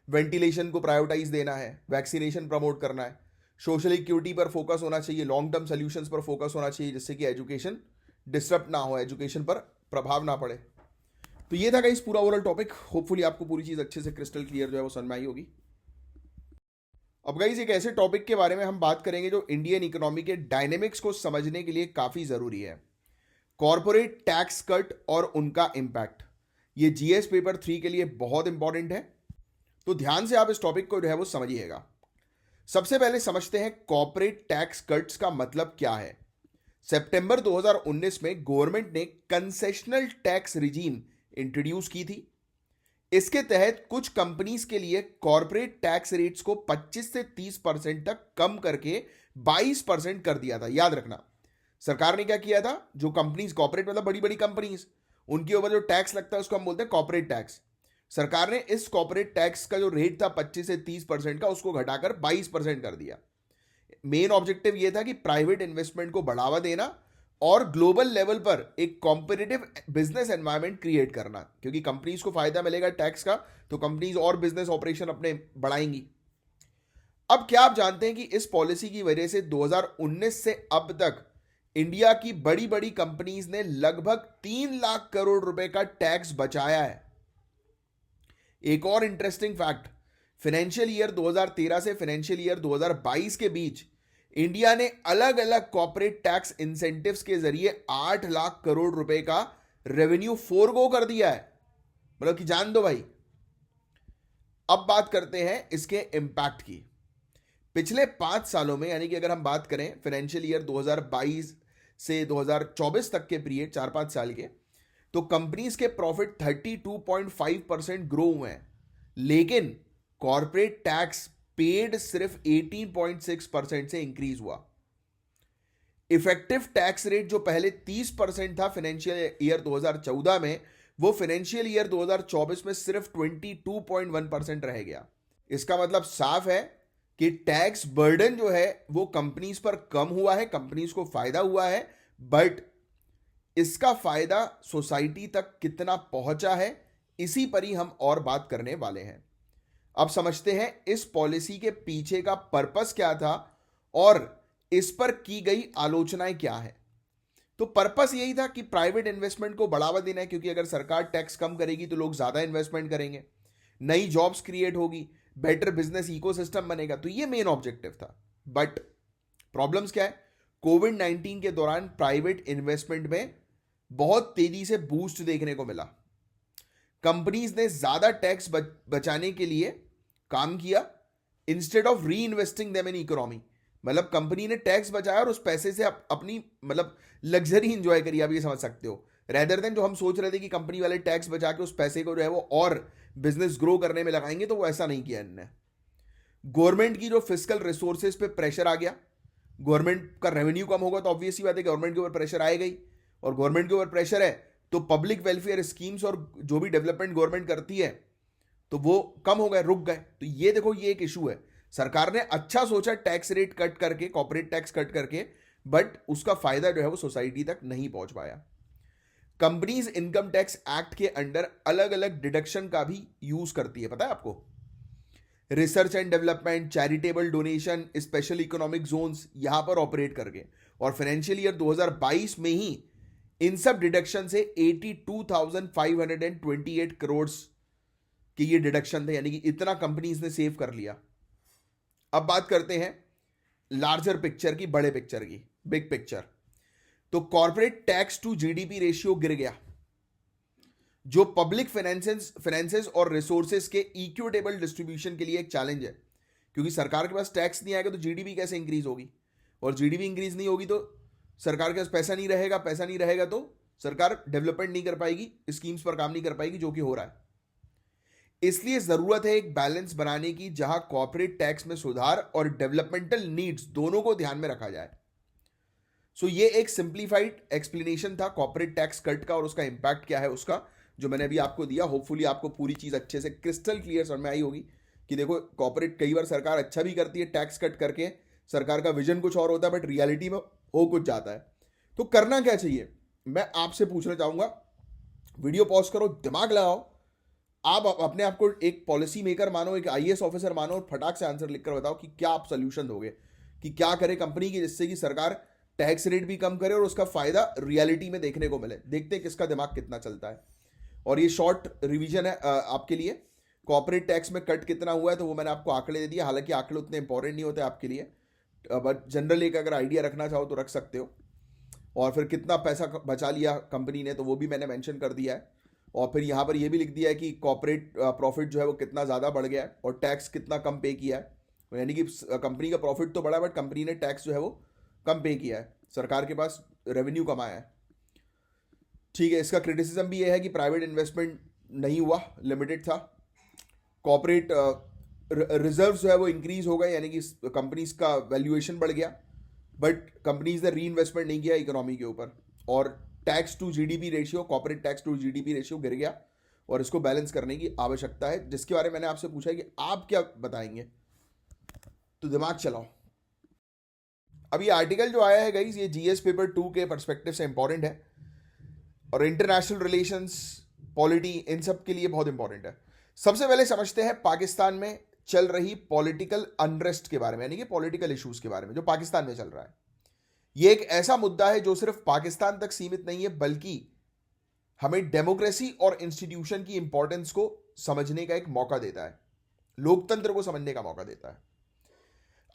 वेंटिलेशन को प्रायोरिटाइज देना है, वैक्सीनेशन प्रमोट करना है, सोशल इक्विटी पर फोकस होना चाहिए, लॉन्ग टर्म सोल्यूशंस पर फोकस होना चाहिए, जिससे कि एजुकेशन डिस्टर्ब ना हो, एजुकेशन पर प्रभाव ना पड़े। तो ये था गाइस पूरा ओवरऑल टॉपिक। होपफुली आपको पूरी चीज अच्छे से क्रिस्टल क्लियर जो है वो समझ में आई होगी। अब गाइस एक ऐसे टॉपिक के बारे में हम बात करेंगे जो इंडियन इकोनॉमी के डायनेमिक्स को समझने के लिए काफी जरूरी है, कॉर्पोरेट टैक्स कट और उनका इंपैक्ट। ये GS पेपर 3 के लिए बहुत इंपॉर्टेंट है, तो ध्यान से आप इस टॉपिक को जो है वो समझिएगा। सबसे पहले समझते हैं कॉर्पोरेट टैक्स कट्स का मतलब क्या है। सितंबर 2019 में गवर्नमेंट ने कंसेशनल टैक्स रिजीम इंट्रोड्यूस की थी। इसके तहत कुछ कंपनीज के लिए कॉर्पोरेट टैक्स रेट्स को 25 से 30% तक कम करके 22% कर दिया था। याद रखना, सरकार ने क्या किया था, जो कंपनीज, कॉर्पोरेट मतलब बड़ी बड़ी कंपनीज, उनके ऊपर जो टैक्स लगता है उसको हम बोलते हैं कॉर्पोरेट टैक्स। सरकार ने इस कॉर्पोरेट टैक्स का जो रेट था 25 से 30% का, उसको घटाकर 22% कर दिया। मेन ऑब्जेक्टिव यह था कि प्राइवेट इन्वेस्टमेंट को बढ़ावा देना और ग्लोबल लेवल पर एक कॉम्पिटिटिव बिजनेस एनवायरनमेंट क्रिएट करना, क्योंकि कंपनीज को फायदा मिलेगा टैक्स का तो कंपनीज और बिजनेस ऑपरेशन अपने बढ़ाएंगी। अब क्या आप जानते हैं कि इस पॉलिसी की वजह से 2019 से अब तक इंडिया की बड़ी बड़ी कंपनीज ने लगभग 3 लाख करोड़ रुपए का टैक्स बचाया है। एक और इंटरेस्टिंग फैक्ट, फाइनेंशियल ईयर 2013 से फाइनेंशियल ईयर 2022 के बीच इंडिया ने अलग अलग कॉर्पोरेट टैक्स इंसेंटिव्स के जरिए 8 लाख करोड़ रुपए का रेवेन्यू फोरगो कर दिया है, मतलब कि जान दो भाई। अब बात करते हैं इसके इंपैक्ट की। पिछले 5 सालों में, यानी कि अगर हम बात करें फाइनेंशियल ईयर 2022 से 2024 तक के पीरियड, 4-5 साल के, तो कंपनीज के प्रॉफिट 32.5% ग्रो हुए हैं, लेकिन कॉर्पोरेट टैक्स पेड सिर्फ 18.6% से इंक्रीज हुआ। इफेक्टिव टैक्स रेट जो पहले 30% था फाइनेंशियल ईयर 2014 में, वो फाइनेंशियल ईयर 2024 में सिर्फ 22.1% रह गया। इसका मतलब साफ है कि टैक्स बर्डन जो है वो कंपनीज पर कम हुआ है, कंपनीज को फायदा हुआ है, बट इसका फायदा सोसाइटी तक कितना पहुंचा है, इसी पर ही हम और बात करने वाले हैं। अब समझते हैं इस पॉलिसी के पीछे का पर्पस क्या था और इस पर की गई आलोचनाएं क्या है। तो पर्पस यही था कि प्राइवेट इन्वेस्टमेंट को बढ़ावा देना है, क्योंकि अगर सरकार टैक्स कम करेगी तो लोग ज्यादा इन्वेस्टमेंट करेंगे, नई जॉब्स क्रिएट होगी, बेटर बिजनेस इकोसिस्टम बनेगा। तो ये मेन ऑब्जेक्टिव था। बट प्रॉब्लम्स क्या है, कोविड-19 के दौरान प्राइवेट इन्वेस्टमेंट में बहुत तेजी से बूस्ट देखने को मिला। कंपनीज ने ज्यादा टैक्स बचाने के लिए काम किया इंस्टेड ऑफ री इन्वेस्टिंग देम इन इकोनॉमी। मतलब कंपनी ने टैक्स बचाया और उस पैसे से अपनी मतलब लग्जरी इंजॉय करी, आप ये समझ सकते हो, रेदर देन जो हम सोच रहे थे कि कंपनी वाले टैक्स बचा के उस पैसे को जो है वो और बिजनेस ग्रो करने में लगाएंगे, तो वो ऐसा नहीं किया इन्होंने। गवर्नमेंट की जो फिस्कल रिसोर्सेज पे प्रेशर आ गया, गवर्नमेंट का रेवेन्यू कम होगा तो ऑब्वियस ही बात है गवर्नमेंट के ऊपर प्रेशर आएगा ही, और गवर्नमेंट के ऊपर प्रेशर है तो पब्लिक वेलफेयर स्कीम्स और जो भी डेवलपमेंट गवर्नमेंट करती है तो वो कम हो गए, रुक गए। तो ये देखो, ये एक इशू है। सरकार ने अच्छा सोचा टैक्स रेट कट करके, कॉर्पोरेट टैक्स कट करके, बट उसका फायदा जो है वो सोसाइटी तक नहीं पहुंच पाया। कंपनीज इनकम टैक्स एक्ट के अंडर अलग अलग डिडक्शन का भी यूज करती है, पता है आपको। Research and development, charitable donation, special economic zones, यहां पर ऑपरेट करके, और फाइनेंशियल ईयर 2022 में ही इन सब डिडक्शन से 82,528 करोड़ की ये डिडक्शन थे, यानी कि इतना कंपनीज ने सेव कर लिया। अब बात करते हैं लार्जर पिक्चर की, बड़े पिक्चर की, बिग पिक्चर। तो corporate tax to GDP ratio गिर गया, जो पब्लिक फाइनेंसेस और रिसोर्सेज के इक्विटेबल डिस्ट्रीब्यूशन के लिए एक चैलेंज है, क्योंकि सरकार के पास टैक्स नहीं आएगा तो जीडीपी कैसे इंक्रीज होगी, और जीडीपी इंक्रीज नहीं होगी तो सरकार के पास पैसा नहीं रहेगा, पैसा नहीं रहेगा तो सरकार डेवलपमेंट नहीं कर पाएगी, स्कीम्स पर काम नहीं कर पाएगी, जो कि हो रहा है। इसलिए जरूरत है एक बैलेंस बनाने की, जहां कॉर्पोरेट टैक्स में सुधार और डेवलपमेंटल नीड्स दोनों को ध्यान में रखा जाए। सो ये एक सिंप्लीफाइड एक्सप्लेनेशन था कॉर्पोरेट टैक्स कट का और उसका इंपैक्ट क्या है उसका, जो मैंने अभी आपको दिया। होपफुली आपको पूरी चीज अच्छे से क्रिस्टल क्लियर समझ में आई होगी कि देखो, कॉर्पोरेट कई बार सरकार अच्छा भी करती है टैक्स कट करके, सरकार का विजन कुछ और होता है बट रियलिटी में हो कुछ जाता है। तो करना क्या चाहिए, मैं आपसे पूछना चाहूंगा। वीडियो पॉज करो, दिमाग लगाओ, आप अपने आप को एक पॉलिसी मेकर मानो, एक आईएएस ऑफिसर मानो, और फटाक से आंसर लिखकर बताओ कि क्या आप सोल्यूशन दोगे, कि क्या करे कंपनी की जिससे कि सरकार टैक्स रेट भी कम करे और उसका फायदा रियलिटी में देखने को मिले। देखते हैं किसका दिमाग कितना चलता है। और ये शॉर्ट रिवीजन है आपके लिए, कॉर्पोरेट टैक्स में कट कितना हुआ है तो वो मैंने आपको आंकड़े दे दिए। हालांकि आंकड़े उतने इंपॉर्टेंट नहीं होते आपके लिए, बट जनरली एक अगर आइडिया रखना चाहो तो रख सकते हो। और फिर कितना पैसा बचा लिया कंपनी ने तो वो भी मैंने मेंशन कर दिया है। और फिर यहाँ पर ये भी लिख दिया है कि कॉर्पोरेट प्रॉफिट जो है वो कितना ज़्यादा बढ़ गया है और टैक्स कितना कम पे किया है, यानी कि कंपनी का प्रॉफिट तो बढ़ा बट कंपनी ने टैक्स जो है वो कम पे किया है, सरकार के पास रेवेन्यू कमाया है। ठीक है, इसका क्रिटिसिज्म भी ये है कि प्राइवेट इन्वेस्टमेंट नहीं हुआ, लिमिटेड था। कॉर्पोरेट रिजर्व जो है वो इंक्रीज हो गए, यानी कि कंपनीज का वैल्यूएशन बढ़ गया, बट कंपनीज ने री इन्वेस्टमेंट नहीं किया इकोनॉमी के ऊपर। और tax to GDP ratio, corporate tax to GDP ratio गिर गया, और इसको बैलेंस करने की आवश्यकता है, जिसके बारे में मैंने आपसे पूछा है कि आप क्या बताएंगे। तो दिमाग चलाओ। अब ये आर्टिकल जो आया है गाइस, ये जीएस पेपर 2 के पर्सपेक्टिव से इंपॉर्टेंट है और इंटरनेशनल रिलेशंस, पॉलिटी, इन सब के लिए बहुत इंपॉर्टेंट है। सबसे पहले समझते हैं पाकिस्तान में चल रही पॉलिटिकल अनरेस्ट के बारे में, यानी कि पॉलिटिकल इश्यूज के बारे में जो पाकिस्तान में चल रहा है। ये एक ऐसा मुद्दा है जो सिर्फ पाकिस्तान तक सीमित नहीं है, बल्कि हमें डेमोक्रेसी और इंस्टीट्यूशन की इंपॉर्टेंस को समझने का एक मौका देता है, लोकतंत्र को समझने का मौका देता है।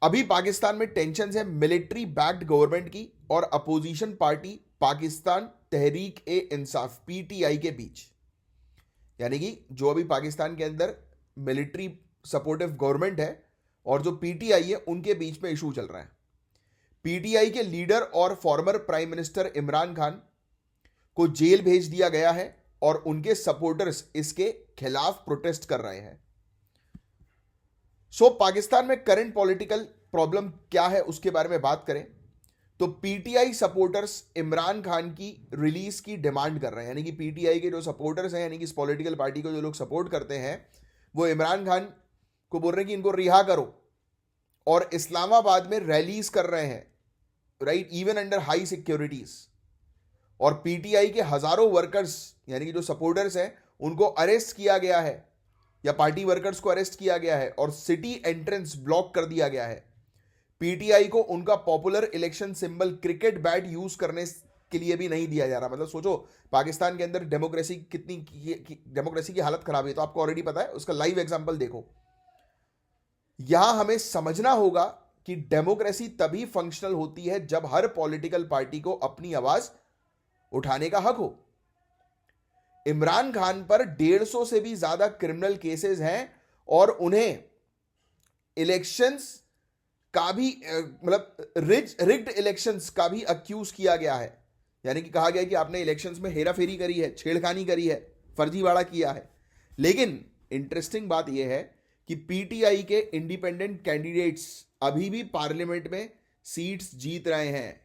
अभी पाकिस्तान में टेंशन है मिलिट्री बैक्ड गवर्नमेंट की और अपोजिशन पार्टी पाकिस्तान तहरीक ए इंसाफ पीटीआई के बीच, यानी कि जो अभी पाकिस्तान के अंदर मिलिट्री सपोर्टिव गवर्नमेंट है और जो पीटीआई है उनके बीच में इशू चल रहा है। पीटीआई के लीडर और former prime minister Imran Khan को जेल भेज दिया गया है और उनके सपोर्टर्स इसके खिलाफ प्रोटेस्ट कर रहे हैं। पाकिस्तान में करंट पॉलिटिकल प्रॉब्लम क्या है उसके बारे में बात करें तो पीटीआई सपोर्टर्स इमरान खान की रिलीज की डिमांड कर रहे हैं, यानी कि पीटीआई के जो सपोर्टर्स हैं, यानी कि इस पॉलिटिकल पार्टी को जो लोग सपोर्ट करते हैं, वो इमरान खान को बोल रहे हैं कि इनको रिहा करो और इस्लामाबाद में रैलीज कर रहे हैं, right, even under high securities. और पीटीआई के हजारों वर्कर्स, यानी कि जो सपोर्टर्स हैं, उनको अरेस्ट किया गया है या पार्टी वर्कर्स को अरेस्ट किया गया है और सिटी एंट्रेंस ब्लॉक कर दिया गया है। पीटीआई को उनका popular election symbol cricket bat use करने के लिए भी नहीं दिया जा रहा। मतलब सोचो पाकिस्तान के अंदर डेमोक्रेसी डेमोक्रेसी की हालत खराब है, तो आपको ऑलरेडी पता है, उसका लाइव एग्जांपल देखो। यहां हमें समझना होगा कि डेमोक्रेसी तभी फंक्शनल होती है जब हर पॉलिटिकल पार्टी को अपनी आवाज उठाने का हक हो। इमरान खान पर 150 से भी ज्यादा क्रिमिनल केसेस हैं और उन्हें इलेक्शंस का भी मतलब रिग्ड इलेक्शंस का भी अक्यूज किया गया है, यानी कि कहा गया कि आपने इलेक्शंस में हेराफेरी करी है, छेड़खानी करी है, फर्जीवाड़ा किया है। लेकिन इंटरेस्टिंग बात यह है कि पीटीआई के इंडिपेंडेंट कैंडिडेट्स अभी भी पार्लियामेंट में सीट्स जीत रहे हैं।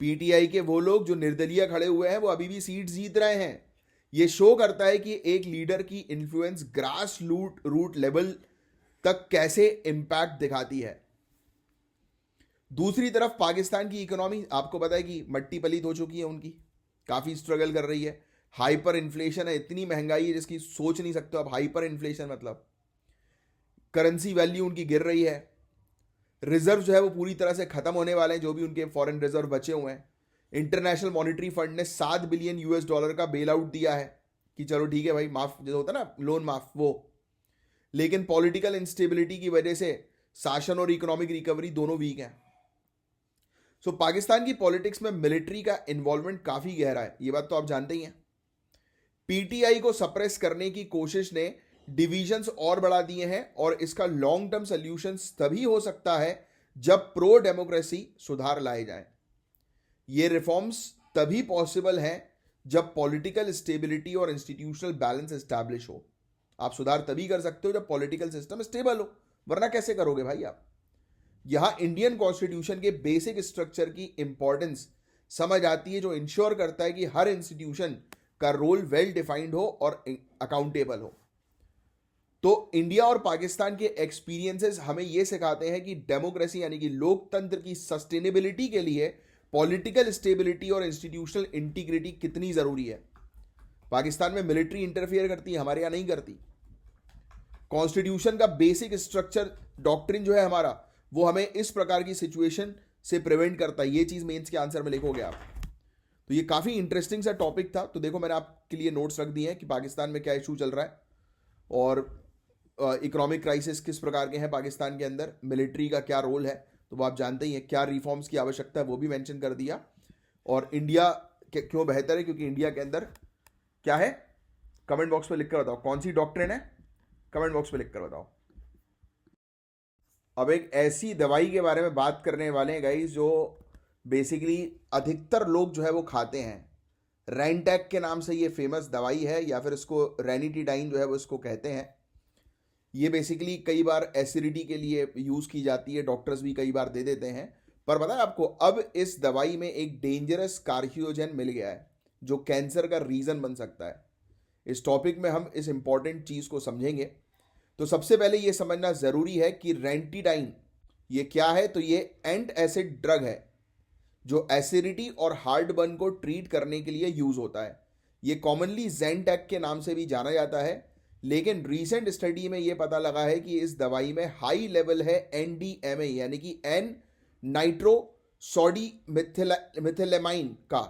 पीटीआई के वो लोग जो निर्दलीय खड़े हुए हैं वो अभी भी सीट्स जीत रहे हैं। ये शो करता है कि एक लीडर की इन्फ्लुएंस ग्रास रूट लेवल तक कैसे इंपैक्ट दिखाती है। दूसरी तरफ पाकिस्तान की इकोनॉमी आपको पता है कि मट्टी पलीत हो चुकी है, उनकी काफी स्ट्रगल कर रही है। हाइपर इन्फ्लेशन है, इतनी महंगाई है जिसकी सोच नहीं सकते आप। हाइपर इन्फ्लेशन मतलब करेंसी वैल्यू उनकी गिर रही है, रिजर्व जो है वो पूरी तरह से खत्म होने वाले हैं, जो भी उनके फॉरेन रिजर्व बचे हुए हैं। इंटरनेशनल मॉनिटरी फंड ने $7 बिलियन का बेल आउट दिया है कि चलो ठीक है भाई, माफ जो होता है ना लोन माफ, वो। लेकिन पॉलिटिकल इंस्टेबिलिटी की वजह से शासन और इकोनॉमिक रिकवरी दोनों वीक हैं। पाकिस्तान की पॉलिटिक्स में मिलिट्री का इन्वॉल्वमेंट काफी गहरा है, ये बात तो आप जानते ही हैं। पीटीआई को सप्रेस करने की कोशिश ने डिविजन्स और बढ़ा दिए हैं और इसका लॉन्ग टर्म सॉल्यूशंस तभी हो सकता है जब प्रो डेमोक्रेसी सुधार लाए जाएं। ये रिफॉर्म्स तभी पॉसिबल हैं जब पॉलिटिकल स्टेबिलिटी और इंस्टीट्यूशनल बैलेंस एस्टैब्लिश हो। आप सुधार तभी कर सकते हो जब पॉलिटिकल सिस्टम स्टेबल हो, वरना कैसे करोगे भाई आप। यहां इंडियन कॉन्स्टिट्यूशन के बेसिक स्ट्रक्चर की इंपॉर्टेंस समझ आती है, जो इंश्योर करता है कि हर इंस्टीट्यूशन का रोल वेल डिफाइंड हो और अकाउंटेबल हो। तो इंडिया और पाकिस्तान के एक्सपीरियंसेस हमें यह सिखाते हैं कि डेमोक्रेसी यानी कि लोकतंत्र की सस्टेनेबिलिटी के लिए पॉलिटिकल स्टेबिलिटी और इंस्टीट्यूशनल इंटीग्रिटी कितनी जरूरी है। पाकिस्तान में मिलिट्री इंटरफियर करती है, हमारे यहां नहीं करती। कॉन्स्टिट्यूशन का बेसिक स्ट्रक्चर डॉक्ट्रिन जो है हमारा, वो हमें इस प्रकार की सिचुएशन से प्रिवेंट करता है। ये चीज मेंस के आंसर में लिखोगे आप। तो ये काफी इंटरेस्टिंग सा टॉपिक था। तो देखो मैंने आपके लिए नोट्स रख दिए हैं कि पाकिस्तान में क्या इशू चल रहा है और इकोनॉमिक क्राइसिस किस प्रकार के हैं पाकिस्तान के अंदर, मिलिट्री का क्या रोल है, तो वो आप जानते ही हैं। क्या रिफॉर्म्स की आवश्यकता है वो भी मेंशन कर दिया। और इंडिया क्यों बेहतर है, क्योंकि इंडिया के अंदर क्या है, कमेंट बॉक्स में लिखकर बताओ। कौन सी डॉक्ट्रिन है, कमेंट बॉक्स में लिखकर बताओ। अब एक ऐसी दवाई के बारे में बात करने वाले हैं गाइस जो बेसिकली अधिकतर लोग जो है वो खाते हैं। रेंटैक के नाम से ये फेमस दवाई है, या फिर इसको रेनिटीडाइन जो है वो इसको कहते हैं। ये बेसिकली कई बार एसिडिटी के लिए यूज की जाती है, डॉक्टर्स भी कई बार दे देते हैं। पर पता है आपको, अब इस दवाई में एक डेंजरस कार्सिनोजन मिल गया है जो कैंसर का रीजन बन सकता है। इस टॉपिक में हम इस इंपॉर्टेंट चीज को समझेंगे। तो सबसे पहले यह समझना जरूरी है कि रेंटीडाइन ये क्या है? तो ये एंट एसिड ड्रग है जो एसिडिटी और हार्टबर्न को ट्रीट करने के लिए यूज होता है। ये कॉमनली ज़ेंटैक के नाम से भी जाना जाता है, लेकिन रीसेंट स्टडी में ये पता लगा है कि इस दवाई में हाई लेवल है एनडीएमए यानी कि एन नाइट्रो सोडी मिथिलेमाइन का।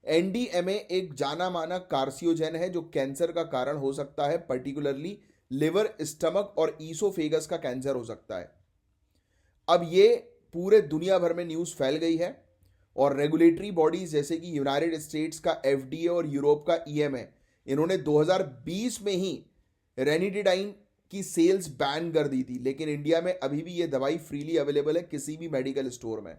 एनडीएमए एक जाना माना कार्सियोजेन है जो कैंसर का कारण हो सकता है, पर्टिकुलरली लिवर, स्टमक और ईसोफेगस का कैंसर हो सकता है। अब ये पूरे दुनिया भर में न्यूज़ फैल गई है और रेगुलेटरी बॉडीज जैसे कि यूनाइटेड स्टेट्स का एफडीए और यूरोप का ईएमए, इन्होंने 2020 में ही रेनिडिडाइन की सेल्स बैन कर दी थी, लेकिन इंडिया में अभी भी ये दवाई फ्रीली अवेलेबल है किसी भी मेडिकल स्टोर में।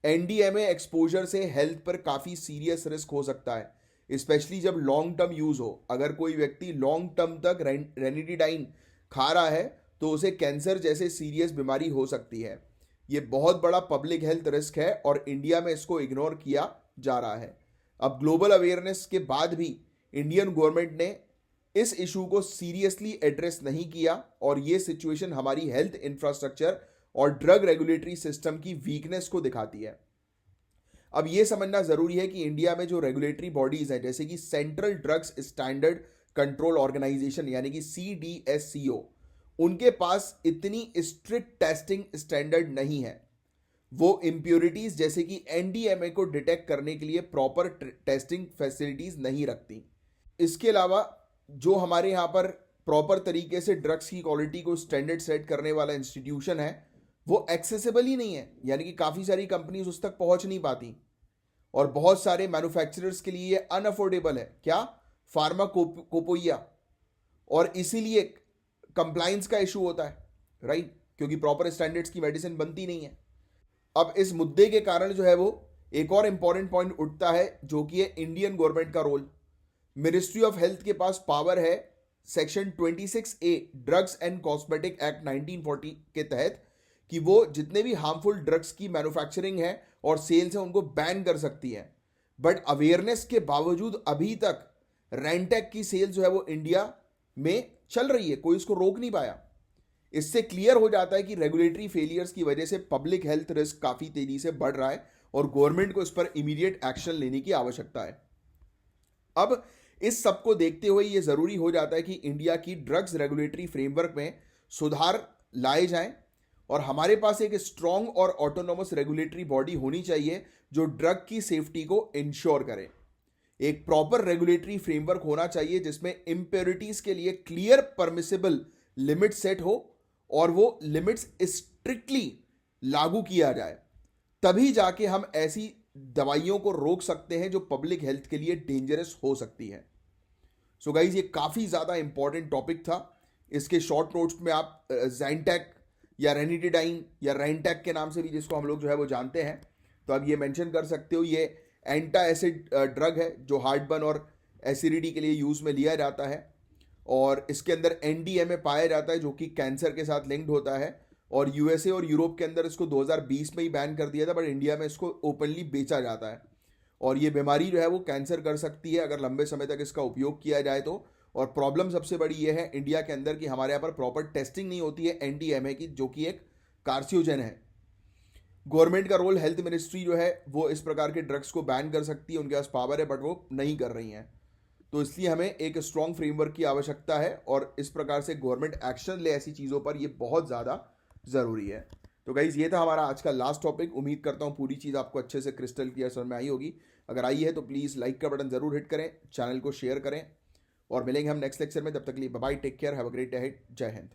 एनडीएमए एक्सपोजर से हेल्थ पर काफ़ी सीरियस रिस्क हो सकता है, स्पेशली जब लॉन्ग टर्म यूज़ हो। अगर कोई व्यक्ति लॉन्ग टर्म तक रेनिडिडाइन खा रहा है तो उसे कैंसर जैसे सीरियस बीमारी हो सकती है। ये बहुत बड़ा पब्लिक हेल्थ रिस्क है और इंडिया में इसको इग्नोर किया जा रहा है। अब ग्लोबल अवेयरनेस के बाद भी इंडियन गवर्नमेंट ने इस इशू को सीरियसली एड्रेस नहीं किया और ये सिचुएशन हमारी हेल्थ इंफ्रास्ट्रक्चर और ड्रग रेगुलेटरी सिस्टम की वीकनेस को दिखाती है। अब ये समझना जरूरी है कि इंडिया में जो रेगुलेटरी बॉडीज हैं जैसे कि central drugs standard control organisation यानी कि CDSCO, उनके पास इतनी स्ट्रिक्ट टेस्टिंग स्टैंडर्ड नहीं है। वो इम्प्योरिटीज जैसे कि एनडीएमए को डिटेक्ट करने के लिए प्रॉपर टेस्टिंग फैसिलिटीज नहीं रखती। इसके अलावा जो हमारे यहाँ पर प्रॉपर तरीके से ड्रग्स की क्वालिटी को स्टैंडर्ड सेट करने वाला इंस्टीट्यूशन है वो एक्सेसिबल ही नहीं है, यानी कि काफ़ी सारी कंपनीज उस तक पहुंच नहीं पाती और बहुत सारे मैन्युफैक्चरर्स के लिए ये अनअफोर्डेबल है। क्या? फार्माकोपोइया, और इसीलिए कंप्लाइंस का इशू होता है, राइट, क्योंकि प्रॉपर स्टैंडर्ड्स की मेडिसिन बनती नहीं है। अब इस मुद्दे के कारण जो है वो एक और इंपॉर्टेंट पॉइंट उठता है जो कि है इंडियन गवर्नमेंट का रोल। मिनिस्ट्री ऑफ हेल्थ के पास पावर है section 26A drugs and cosmetic act 1940 के तहत कि वो जितने भी हार्मफुल ड्रग्स की मैन्युफैक्चरिंग है और सेल्स है उनको बैन कर सकती है। बट अवेयरनेस के बावजूद अभी तक रेंटेक की सेल जो है वो इंडिया में चल रही है, कोई इसको रोक नहीं पाया। इससे क्लियर हो जाता है कि रेगुलेटरी फेलियर्स की वजह से पब्लिक हेल्थ रिस्क काफ़ी तेजी से बढ़ रहा है और गवर्नमेंट को इस पर इमीडिएट एक्शन लेने की आवश्यकता है। अब इस सब को देखते हुए ये ज़रूरी हो जाता है कि इंडिया की ड्रग्स रेगुलेटरी फ्रेमवर्क में सुधार लाए जाएं और हमारे पास एक स्ट्रॉन्ग और ऑटोनोमस रेगुलेटरी बॉडी होनी चाहिए जो ड्रग की सेफ्टी को इंश्योर करे। एक प्रॉपर रेगुलेटरी फ्रेमवर्क होना चाहिए जिसमें इम्प्योरिटीज के लिए क्लियर परमिसिबल लिमिट सेट हो और वो लिमिट्स स्ट्रिक्टली लागू किया जाए, तभी जाके हम ऐसी दवाइयों को रोक सकते हैं जो पब्लिक हेल्थ के लिए डेंजरस हो सकती है। सो गाइज, ये काफ़ी ज़्यादा इंपॉर्टेंट टॉपिक था। इसके शॉर्ट नोट्स में आप ज़ेंटैक या रेनिडिडाइन या रेंटैक के नाम से भी जिसको हम लोग जो है वो जानते हैं, तो अब ये मेंशन कर सकते हो। ये एंटा एसिड ड्रग है जो हार्टबर्न और एसिडिटी के लिए यूज़ में लिया जाता है और इसके अंदर एनडीएमए पाया जाता है जो कि कैंसर के साथ लिंक्ड होता है और यूएसए और यूरोप के अंदर इसको 2020 में ही बैन कर दिया था, बट इंडिया में इसको ओपनली बेचा जाता है और ये बीमारी जो है वो कैंसर कर सकती है अगर लंबे समय तक इसका उपयोग किया जाए तो। और प्रॉब्लम सबसे बड़ी ये है इंडिया के अंदर कि हमारे यहाँ पर प्रॉपर टेस्टिंग नहीं होती है एनडीएमए की, जो कि एक कार्सियोजन है। गवर्नमेंट का रोल, हेल्थ मिनिस्ट्री जो है वो इस प्रकार के ड्रग्स को बैन कर सकती है, उनके पास पावर है, बट वो नहीं कर रही हैं। तो इसलिए हमें एक स्ट्रॉन्ग फ्रेमवर्क की आवश्यकता है और इस प्रकार से गवर्नमेंट एक्शन ले ऐसी चीज़ों पर, ये बहुत ज़्यादा ज़रूरी है। तो गाइज़, ये था हमारा आज का लास्ट टॉपिक। उम्मीद करता हूँ पूरी चीज़ आपको अच्छे से क्रिस्टल क्लियर समझ में आई होगी। अगर आई है तो प्लीज़ लाइक का बटन ज़रूर हिट करें, चैनल को शेयर करें और मिलेंगे हम नेक्स्ट लेक्चर में। तब तक के लिए bye bye, take care, have a great day ahead. जय हिंद।